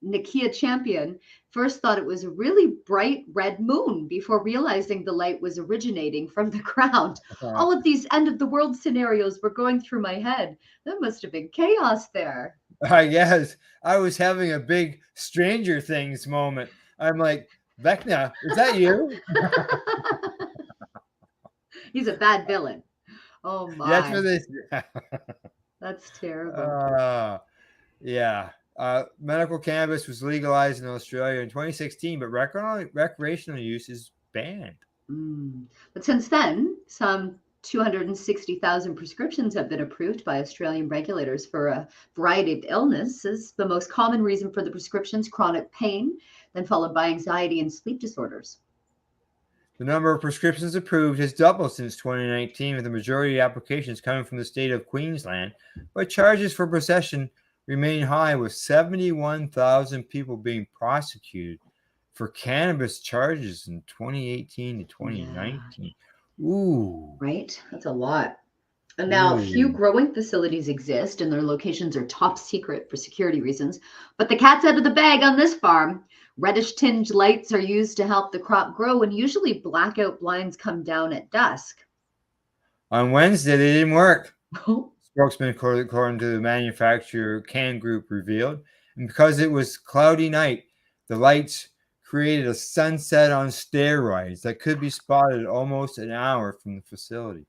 Nikia champion, first thought it was a really bright red moon before realizing the light was originating from the ground. All of these end of the world scenarios were going through my head. There must have been chaos there. I guess I was having a big Stranger Things moment. I'm like, Vecna, is that you? He's a bad villain. Oh my. That's what they That's terrible. Yeah. Medical cannabis was legalized in Australia in 2016, but recreational use is banned. But since then, some 260,000 prescriptions have been approved by Australian regulators for a variety of illnesses. The most common reason for the prescriptions, chronic pain, then followed by anxiety and sleep disorders. The number of prescriptions approved has doubled since 2019, with the majority of applications coming from the state of Queensland, but charges for possession remain high, with 71,000 people being prosecuted for cannabis charges in 2018 to 2019. Yeah. Ooh. Right? That's a lot. And now, few growing facilities exist, and their locations are top secret for security reasons. But the cat's out of the bag on this farm. Reddish tinged lights are used to help the crop grow, and usually blackout blinds come down at dusk. On Wednesday, they didn't work. Spokesman, according to the manufacturer Can Group, revealed. And because it was cloudy night, the lights created a sunset on steroids that could be spotted almost an hour from the facility.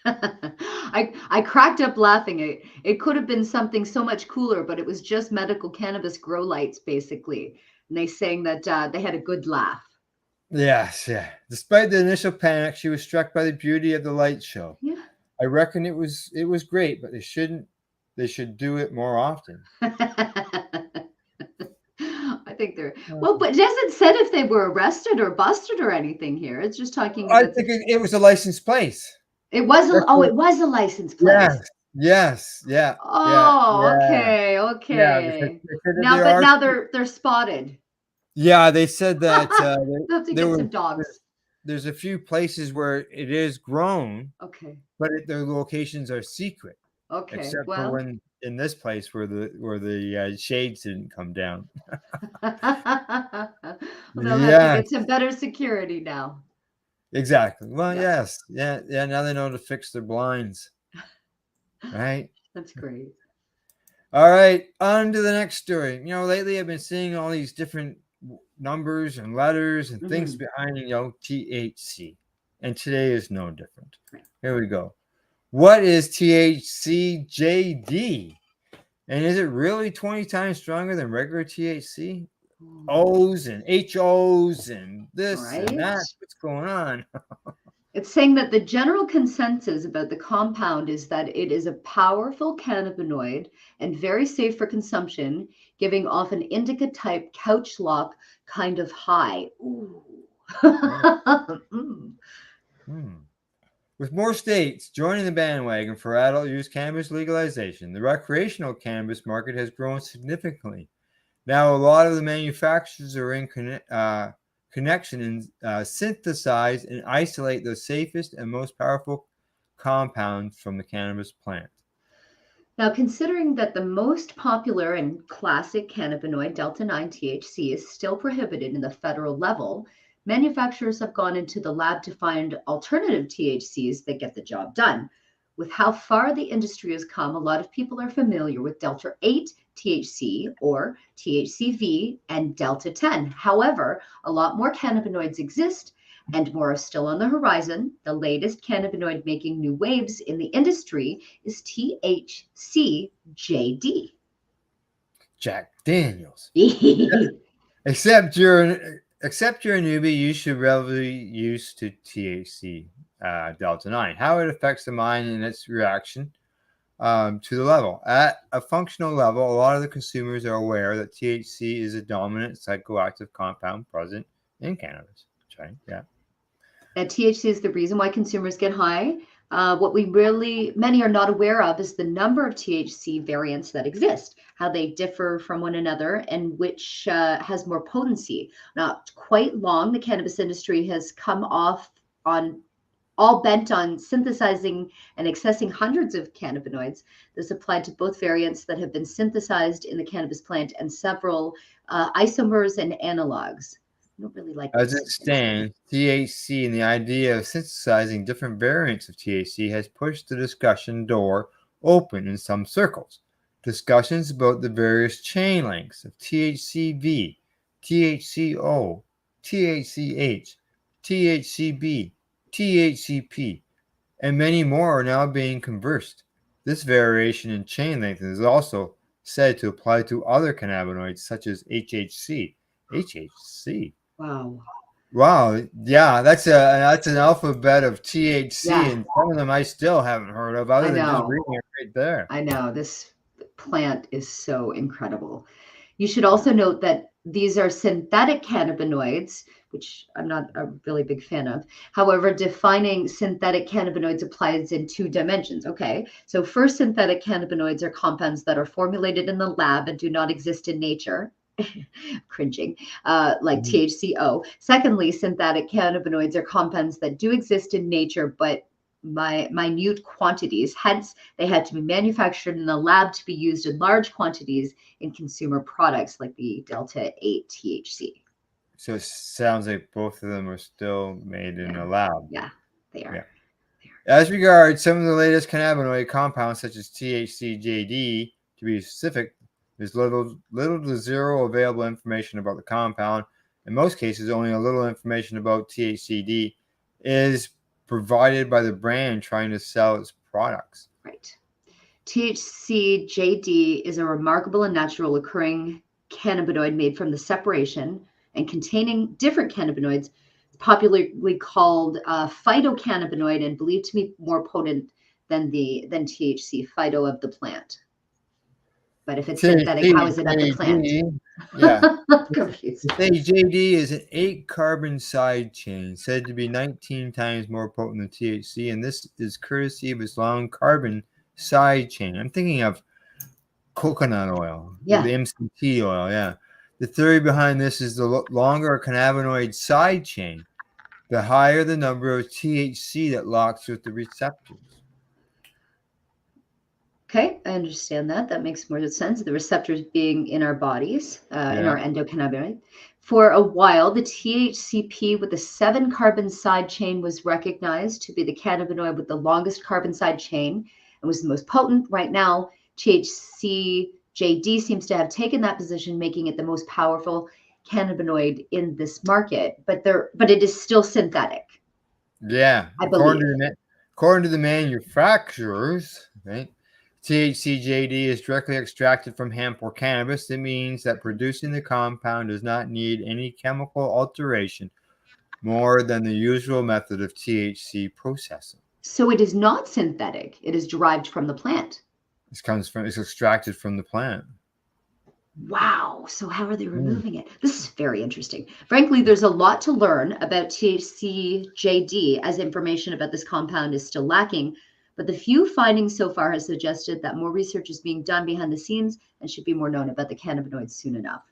I cracked up laughing. It could have been something so much cooler, but it was just medical cannabis grow lights, basically. And they saying that they had a good laugh. Yes, yeah. Despite the initial panic, she was struck by the beauty of the light show. Yeah. I reckon it was great, but they should do it more often. I think they're well, but it hasn't said if they were arrested or busted or anything here. It's just talking I about think it was a licensed place. It was it was a licensed place. Yes, yeah. Oh, yeah. okay. Yeah, now they're spotted. Yeah, they said that They'll have to get some dogs. There's a few places where it is grown. Okay. But their locations are secret. Okay. Except for when in this place where the shades didn't come down. They'll have to get some better security now. Exactly. Well, yes. Yeah. Now they know to fix their blinds. Right? That's great. All right. On to the next story. Lately I've been seeing all these different numbers and letters and things behind, THC. And today is no different. Right. Here we go. What is THCJD? And is it really 20 times stronger than regular THC? O's and HOs and this and that. What's going on? It's saying that the general consensus about the compound is that it is a powerful cannabinoid and very safe for consumption, giving off an indica-type couch lock kind of high. Ooh. With more states joining the bandwagon for adult use cannabis legalization, the recreational cannabis market has grown significantly. Now, a lot of the manufacturers are in connection and synthesize and isolate the safest and most powerful compounds from the cannabis plant. Now, considering that the most popular and classic cannabinoid, Delta-9 THC, is still prohibited in the federal level, manufacturers have gone into the lab to find alternative THCs that get the job done. With how far the industry has come, a lot of people are familiar with Delta-8 THC or THCV and Delta-10. However, a lot more cannabinoids exist and more are still on the horizon. The latest cannabinoid making new waves in the industry is THCJD. Jack Daniels. Except you're a newbie, you should be used to THC Delta-9, how it affects the mind and its reaction to the level. At a functional level, a lot of the consumers are aware that THC is a dominant psychoactive compound present in cannabis. Right? Yeah. And THC is the reason why consumers get high. What many are not aware of is the number of THC variants that exist, how they differ from one another, and which has more potency. Not quite long, the cannabis industry has come off on all bent on synthesizing and accessing hundreds of cannabinoids. This applied to both variants that have been synthesized in the cannabis plant and several isomers and analogs. I don't really like as it stands, THC and the idea of synthesizing different variants of THC has pushed the discussion door open in some circles. Discussions about the various chain lengths of THCV, THCO, THCH, THCB, THCP, and many more are now being conversed. This variation in chain length is also said to apply to other cannabinoids such as HHC. HHC. Wow. Yeah, that's an alphabet of THC, and some of them I still haven't heard of, other than just reading it right there. I know. This plant is so incredible. You should also note that these are synthetic cannabinoids, which I'm not a really big fan of. However, defining synthetic cannabinoids applies in two dimensions. Okay, so first, synthetic cannabinoids are compounds that are formulated in the lab and do not exist in nature. Cringing, like THCO. Secondly, synthetic cannabinoids are compounds that do exist in nature, but minute quantities. Hence, they had to be manufactured in the lab to be used in large quantities in consumer products like the Delta-8 THC. So it sounds like both of them are still made in a lab. Yeah, they are. Yeah. As regards some of the latest cannabinoid compounds, such as THCJD, to be specific, there's little to zero available information about the compound. In most cases, only a little information about THCD is provided by the brand trying to sell its products. Right. THCJD is a remarkable and natural occurring cannabinoid made from the separation and containing different cannabinoids, popularly called phytocannabinoid and believed to be more potent than THC, phyto of the plant. But if it's synthetic, how is it at the plant? Yeah. Confused. THCJD is an 8-carbon side chain, said to be 19 times more potent than THC, and this is courtesy of its long carbon side chain. I'm thinking of coconut oil, the MCT oil, yeah. The theory behind this is the longer a cannabinoid side chain, the higher the number of THC that locks with the receptors. Okay, I understand that. That makes more sense. The receptors being in our bodies, in our endocannabinoid. For a while, the THCP with the 7-carbon side chain was recognized to be the cannabinoid with the longest carbon side chain and was the most potent. Right now, THCJD seems to have taken that position, making it the most powerful cannabinoid in this market. But it is still synthetic. Yeah, according to the manufacturers, right? THCJD is directly extracted from hemp or cannabis. It means that producing the compound does not need any chemical alteration more than the usual method of THC processing. So it is not synthetic. It is derived from the plant. It's extracted from the plant. Wow. So how are they removing it? This is very interesting. Frankly, there's a lot to learn about THCJD as information about this compound is still lacking. But the few findings so far has suggested that more research is being done behind the scenes and should be more known about the cannabinoids soon enough.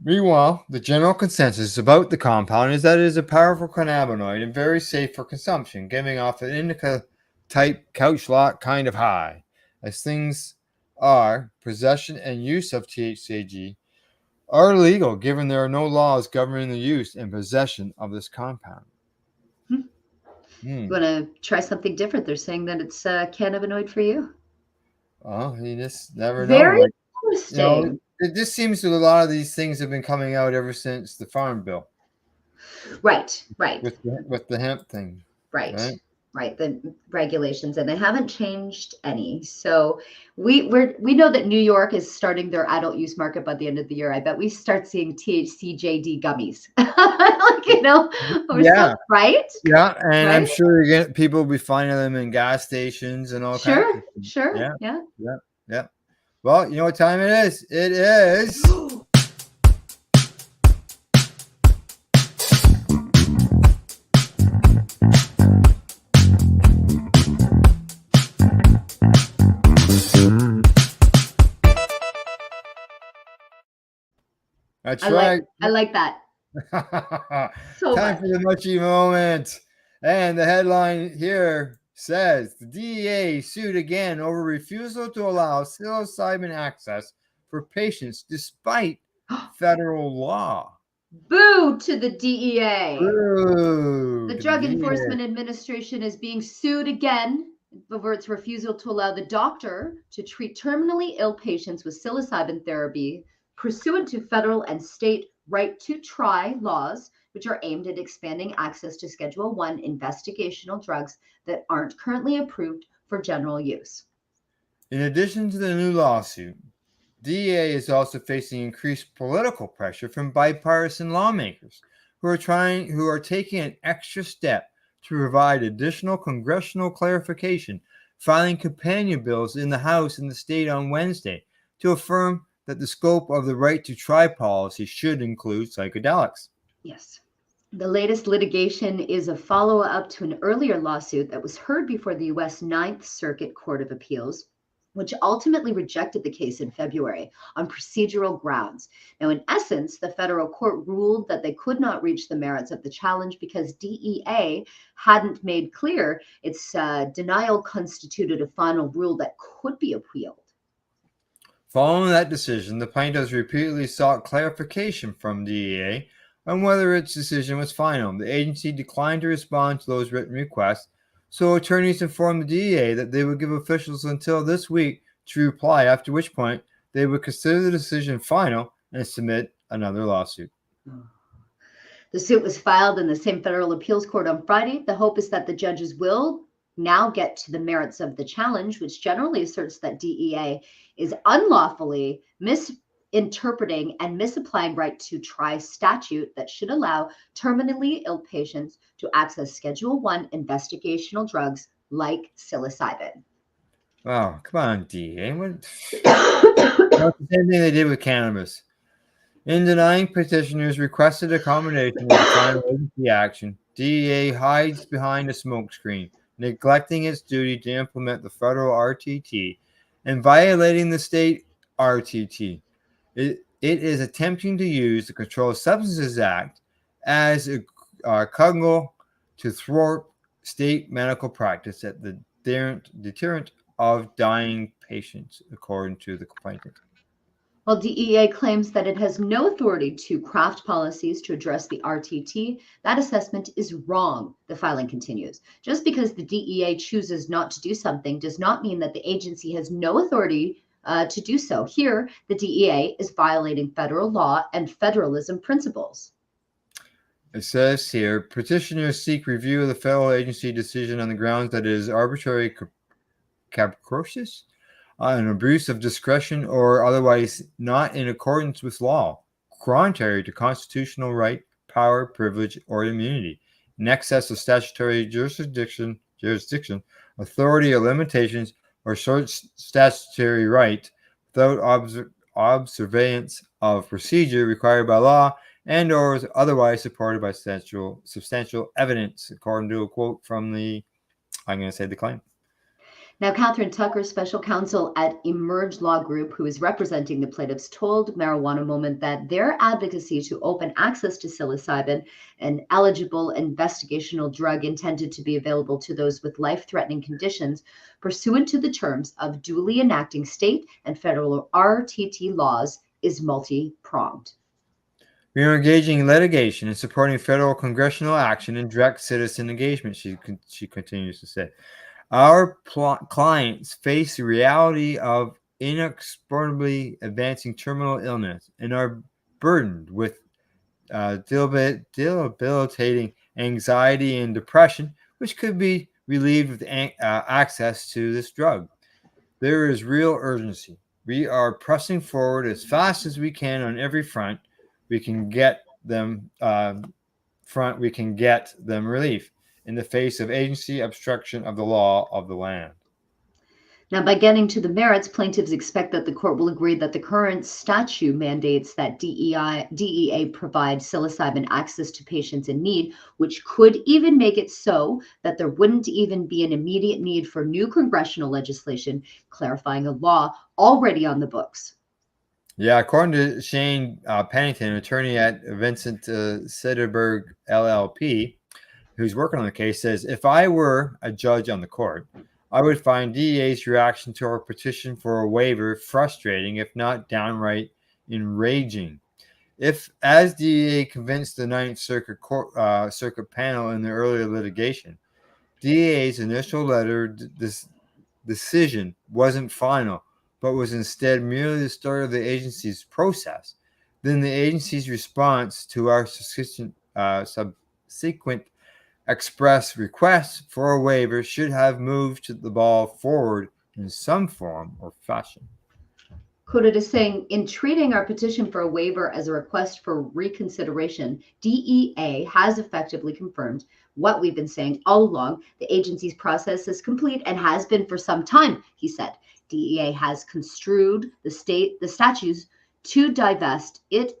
Meanwhile, the general consensus about the compound is that it is a powerful cannabinoid and very safe for consumption, giving off an indica-type couch lock kind of high. As things are, possession and use of THCG are illegal, given there are no laws governing the use and possession of this compound. You want to try something different? They're saying that it's cannabinoid for you. Oh, you just never know. Very Like, interesting. it just seems that a lot of these things have been coming out ever since the Farm Bill. Right. With the hemp thing. Right. The regulations, and they haven't changed any. So we know that New York is starting their adult use market by the end of the year. I bet we start seeing THCJD gummies. Right? Yeah, and I'm sure people will be finding them in gas stations and all kinds of things. Sure. Yeah. Well, you know what time it is? It is That's right. I like that. So Time for the Muchie moment. And the headline here says the DEA sued again over refusal to allow psilocybin access for patients despite federal law. Boo to the DEA. Boo The to Drug the DEA. Enforcement Administration is being sued again over its refusal to allow the doctor to treat terminally ill patients with psilocybin therapy pursuant to federal and state right to try laws, which are aimed at expanding access to Schedule I investigational drugs that aren't currently approved for general use. In addition to the new lawsuit, DEA is also facing increased political pressure from bipartisan lawmakers who are taking an extra step to provide additional congressional clarification, filing companion bills in the House and the state on Wednesday to affirm that the scope of the right to try policy should include psychedelics. Yes. The latest litigation is a follow-up to an earlier lawsuit that was heard before the U.S. Ninth Circuit Court of Appeals, which ultimately rejected the case in February on procedural grounds. Now, in essence, the federal court ruled that they could not reach the merits of the challenge because DEA hadn't made clear its denial constituted a final rule that could be appealed. Following that decision, the plaintiffs repeatedly sought clarification from DEA on whether its decision was final. The agency declined to respond to those written requests, so attorneys informed the DEA that they would give officials until this week to reply, after which point they would consider the decision final and submit another lawsuit. The suit was filed in the same federal appeals court on Friday. The hope is that the judges will now get to the merits of the challenge, which generally asserts that DEA is unlawfully misinterpreting and misapplying right to try statute that should allow terminally ill patients to access Schedule I investigational drugs like psilocybin. Oh, come on, DEA. That's the same thing they did with cannabis. In denying petitioners requested accommodation in the final agency action, DEA hides behind a smokescreen, neglecting its duty to implement the federal RTT and violating the state RTT. It is attempting to use the Controlled Substances Act as a cudgel to thwart state medical practice at the deterrent of dying patients, according to the complainant. While DEA claims that it has no authority to craft policies to address the RTT, that assessment is wrong, the filing continues. Just because the DEA chooses not to do something does not mean that the agency has no authority to do so. Here, the DEA is violating federal law and federalism principles. It says here, petitioners seek review of the federal agency decision on the grounds that it is arbitrary, capricious, an abuse of discretion, or otherwise not in accordance with law, contrary to constitutional right, power, privilege, or immunity, in excess of statutory jurisdiction, authority or limitations, or statutory right, without observance of procedure required by law and or is otherwise supported by substantial evidence, according to a quote from the claim. Now, Catherine Tucker, special counsel at Emerge Law Group, who is representing the plaintiffs, told Marijuana Moment that their advocacy to open access to psilocybin, an eligible investigational drug intended to be available to those with life-threatening conditions, pursuant to the terms of duly enacting state and federal RTT laws, is multi-pronged. We are engaging in litigation and supporting federal congressional action and direct citizen engagement, she continues to say. Our clients face the reality of inexorably advancing terminal illness and are burdened with debilitating anxiety and depression, which could be relieved with access to this drug. There is real urgency. We are pressing forward as fast as we can on every front. We can get them relief in the face of agency obstruction of the law of the land. Now, by getting to the merits, plaintiffs expect that the court will agree that the current statute mandates that DEA provide psilocybin access to patients in need, which could even make it so that there wouldn't even be an immediate need for new congressional legislation clarifying a law already on the books. Yeah, according to Shane Pennington, attorney at Vincent Sederberg LLP, who's working on the case, says, if I were a judge on the court, I would find DEA's reaction to our petition for a waiver frustrating, if not downright enraging. If, as DEA convinced the Ninth Circuit panel in the earlier litigation, DEA's initial letter decision wasn't final, but was instead merely the start of the agency's process, then the agency's response to our subsequent express requests for a waiver should have moved the ball forward in some form or fashion. Quoted as saying, in treating our petition for a waiver as a request for reconsideration, DEA has effectively confirmed what we've been saying all along. The agency's process is complete and has been for some time, he said. DEA has construed the statutes to divest its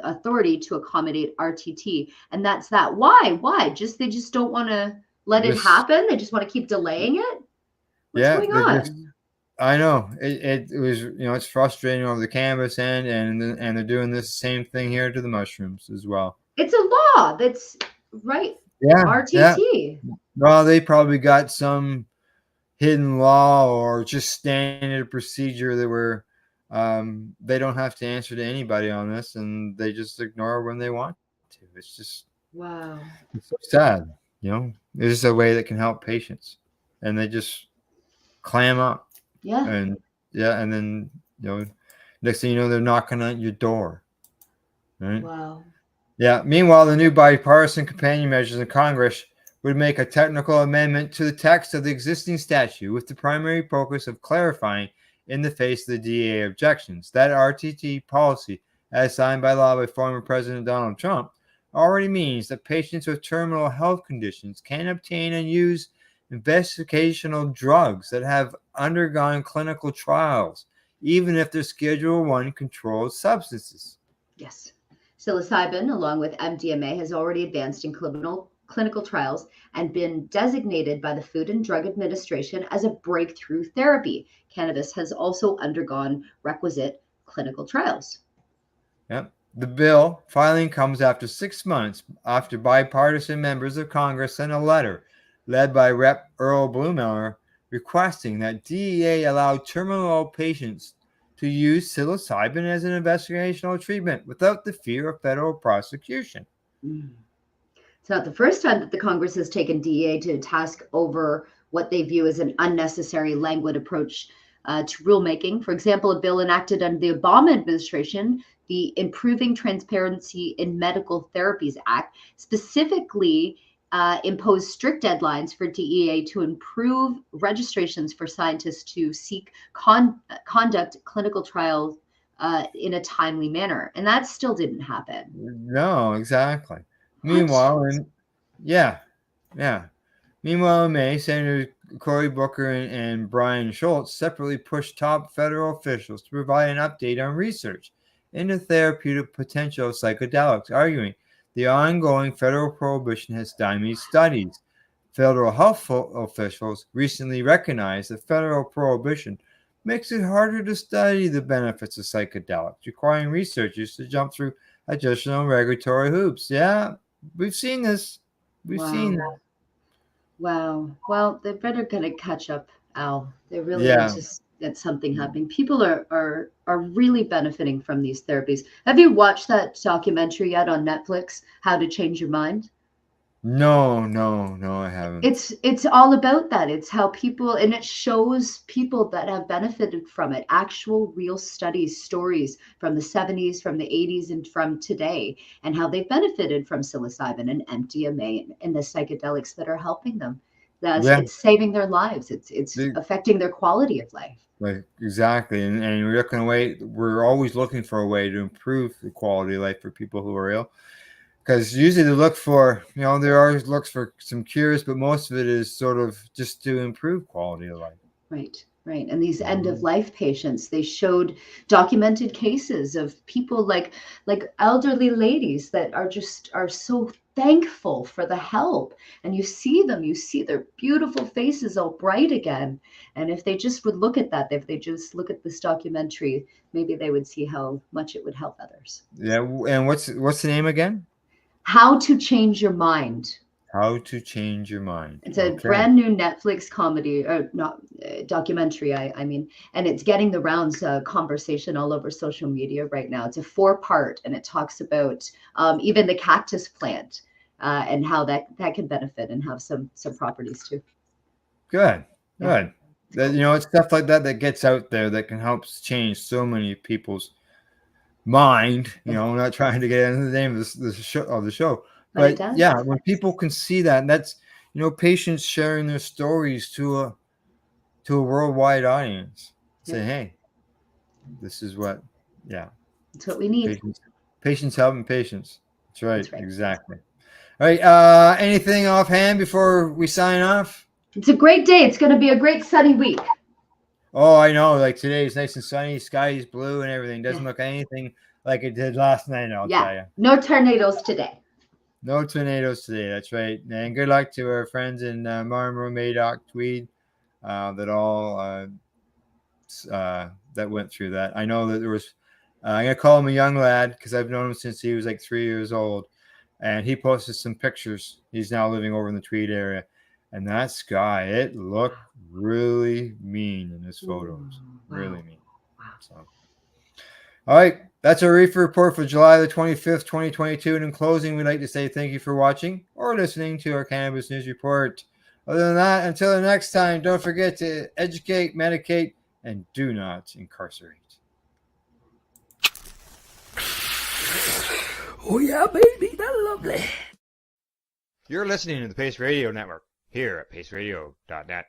authority to accommodate RTT, and that's that. Why? They just don't want to let it happen. They just want to keep delaying it. What's going on? I know it was, it's frustrating over the cannabis end, and they're doing this same thing here to the mushrooms as well. It's a law that's right. Yeah, RTT. Yeah. Well, they probably got some hidden law or just standard procedure that were. They don't have to answer to anybody on this, and they just ignore when they want to. It's just wow. It's so sad. This is a way that can help patients, and they just clam up. Yeah. And then next thing you know, they're knocking at your door. Right? Wow. Yeah. Meanwhile, the new bipartisan companion measures in Congress would make a technical amendment to the text of the existing statute with the primary focus of clarifying, in the face of the DEA objections, that RTT policy, as signed by law by former President Donald Trump, already means that patients with terminal health conditions can obtain and use investigational drugs that have undergone clinical trials, even if they're Schedule I controlled substances. Yes. Psilocybin, along with MDMA, has already advanced in clinical trials and been designated by the Food and Drug Administration as a breakthrough therapy. Cannabis has also undergone requisite clinical trials. Yep. The bill filing comes after 6 months after bipartisan members of Congress sent a letter led by Rep. Earl Blumenauer requesting that DEA allow terminal patients to use psilocybin as an investigational treatment without the fear of federal prosecution. It's not the first time that the Congress has taken DEA to task over what they view as an unnecessary languid approach to rulemaking. For example, a bill enacted under the Obama administration, the Improving Transparency in Medical Therapies Act, specifically imposed strict deadlines for DEA to improve registrations for scientists to seek conduct clinical trials in a timely manner. And that still didn't happen. No, exactly. Meanwhile, Meanwhile, in May, Senator Cory Booker and Brian Schultz separately pushed top federal officials to provide an update on research into therapeutic potential of psychedelics, arguing the ongoing federal prohibition has stymied studies. Federal health officials recently recognized that federal prohibition makes it harder to study the benefits of psychedelics, requiring researchers to jump through additional regulatory hoops. Yeah, we've seen this. We've seen that. Wow. Well, they better get a catch up, Al. They really Yeah. need to get something happening. People are really benefiting from these therapies. Have you watched that documentary yet on Netflix, How to Change Your Mind? No, I haven't. It's all about that. It's how people, and it shows people that have benefited from it, actual real studies, stories from the 70s, from the 80s, and from today, and how they've benefited from psilocybin and MDMA and the psychedelics that are helping them. It's saving their lives. It's affecting their quality of life. Like, exactly. And we're always looking for a way to improve the quality of life for people who are ill. Because usually they look for, there are looks for some cures, but most of it is sort of just to improve quality of life. Right. And these end of life patients, they showed documented cases of people like elderly ladies that are so thankful for the help. And you see their beautiful faces all bright again. And if they just would look at that, if they just look at this documentary, maybe they would see how much it would help others. Yeah. And what's the name again? How to Change Your Mind. How to Change Your Mind. It's a brand new Netflix comedy, or not documentary, I mean, and it's getting the rounds, conversation all over social media right now. It's a 4-part, and it talks about even the cactus plant and how that can benefit and have some properties too. Good. It's stuff like that gets out there that can help change so many people's mind. I'm not trying to get into the name of the show. But yeah, when people can see that, and that's patients sharing their stories to a worldwide audience, say, hey, this is what, it's what we need. Patients helping patients. That's right. Exactly. All right. Anything offhand before we sign off? It's a great day. It's going to be a great sunny week. Oh, I know. Like today is nice and sunny. Sky is blue and everything. Doesn't look anything like it did last night. I'll tell you. No tornadoes today. No tornadoes today. That's right. And good luck to our friends in Marlborough, Madoc, Tweed, that went through that. I know that there was. I'm gonna call him a young lad because I've known him since he was like 3 years old, and he posted some pictures. He's now living over in the Tweed area. And that sky, it looked really mean in his photos. Really mean. So, all right. That's our Reefer report for July the 25th, 2022. And in closing, we'd like to say thank you for watching or listening to our Cannabis News Report. Other than that, until the next time, don't forget to educate, medicate, and do not incarcerate. Oh, yeah, baby. That's lovely. You're listening to the Pace Radio Network here at paceradio.net.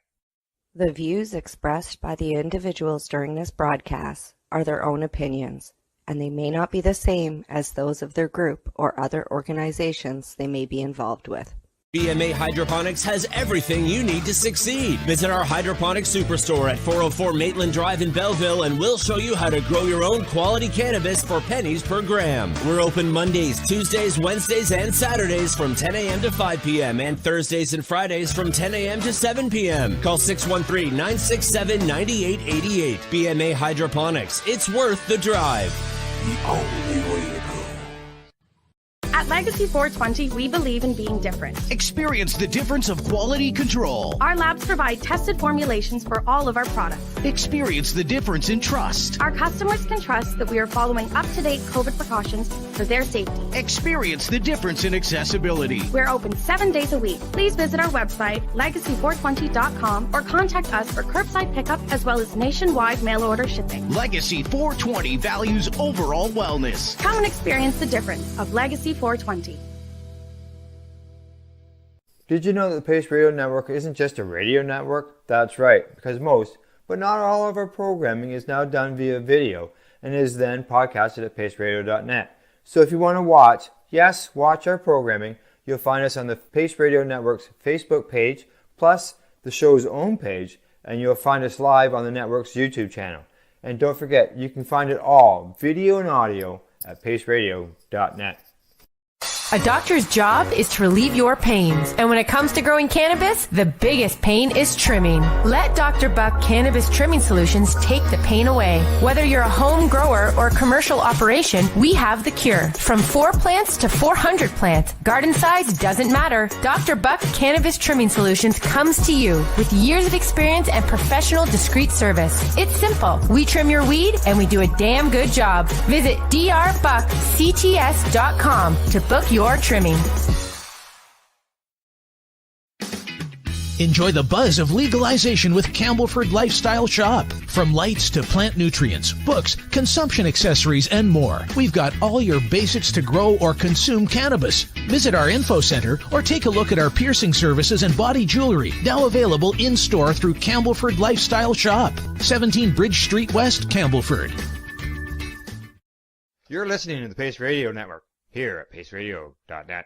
The views expressed by the individuals during this broadcast are their own opinions, and they may not be the same as those of their group or other organizations they may be involved with. BMA Hydroponics has everything you need to succeed. Visit our hydroponics superstore at 404 Maitland Drive in Belleville, and we'll show you how to grow your own quality cannabis for pennies per gram. We're open Mondays, Tuesdays, Wednesdays, and Saturdays from 10 a.m. to 5 p.m. and Thursdays and Fridays from 10 a.m. to 7 p.m. Call 613-967-9888. BMA Hydroponics. It's worth the drive. The only way to go. At Legacy 420, we believe in being different. Experience the difference of quality control. Our labs provide tested formulations for all of our products. Experience the difference in trust. Our customers can trust that we are following up-to-date COVID precautions for their safety. Experience the difference in accessibility. We're open 7 days a week. Please visit our website, legacy420.com, or contact us for curbside pickup as well as nationwide mail order shipping. Legacy 420 values overall wellness. Come and experience the difference of Legacy 420. Did you know that the Pace Radio Network isn't just a radio network? That's right, because most, but not all of our programming is now done via video and is then podcasted at paceradio.net. So if you want to watch our programming, you'll find us on the Pace Radio Network's Facebook page, plus the show's own page, and you'll find us live on the network's YouTube channel. And don't forget, you can find it all, video and audio, at paceradio.net. A doctor's job is to relieve your pains. And when it comes to growing cannabis, the biggest pain is trimming. Let Dr. Buck Cannabis Trimming Solutions take the pain away. Whether you're a home grower or a commercial operation, we have the cure. From 4 plants to 400 plants, garden size doesn't matter. Dr. Buck Cannabis Trimming Solutions comes to you with years of experience and professional discreet service. It's simple. We trim your weed and we do a damn good job. Visit drbuckcts.com to book your trimming. Enjoy the buzz of legalization with Campbellford Lifestyle Shop. From lights to plant nutrients, books, consumption accessories, and more, we've got all your basics to grow or consume cannabis. Visit our info center or take a look at our piercing services and body jewelry, now available in-store through Campbellford Lifestyle Shop, 17 Bridge Street West, Campbellford. You're listening to the Pace Radio Network here at paceradio.net.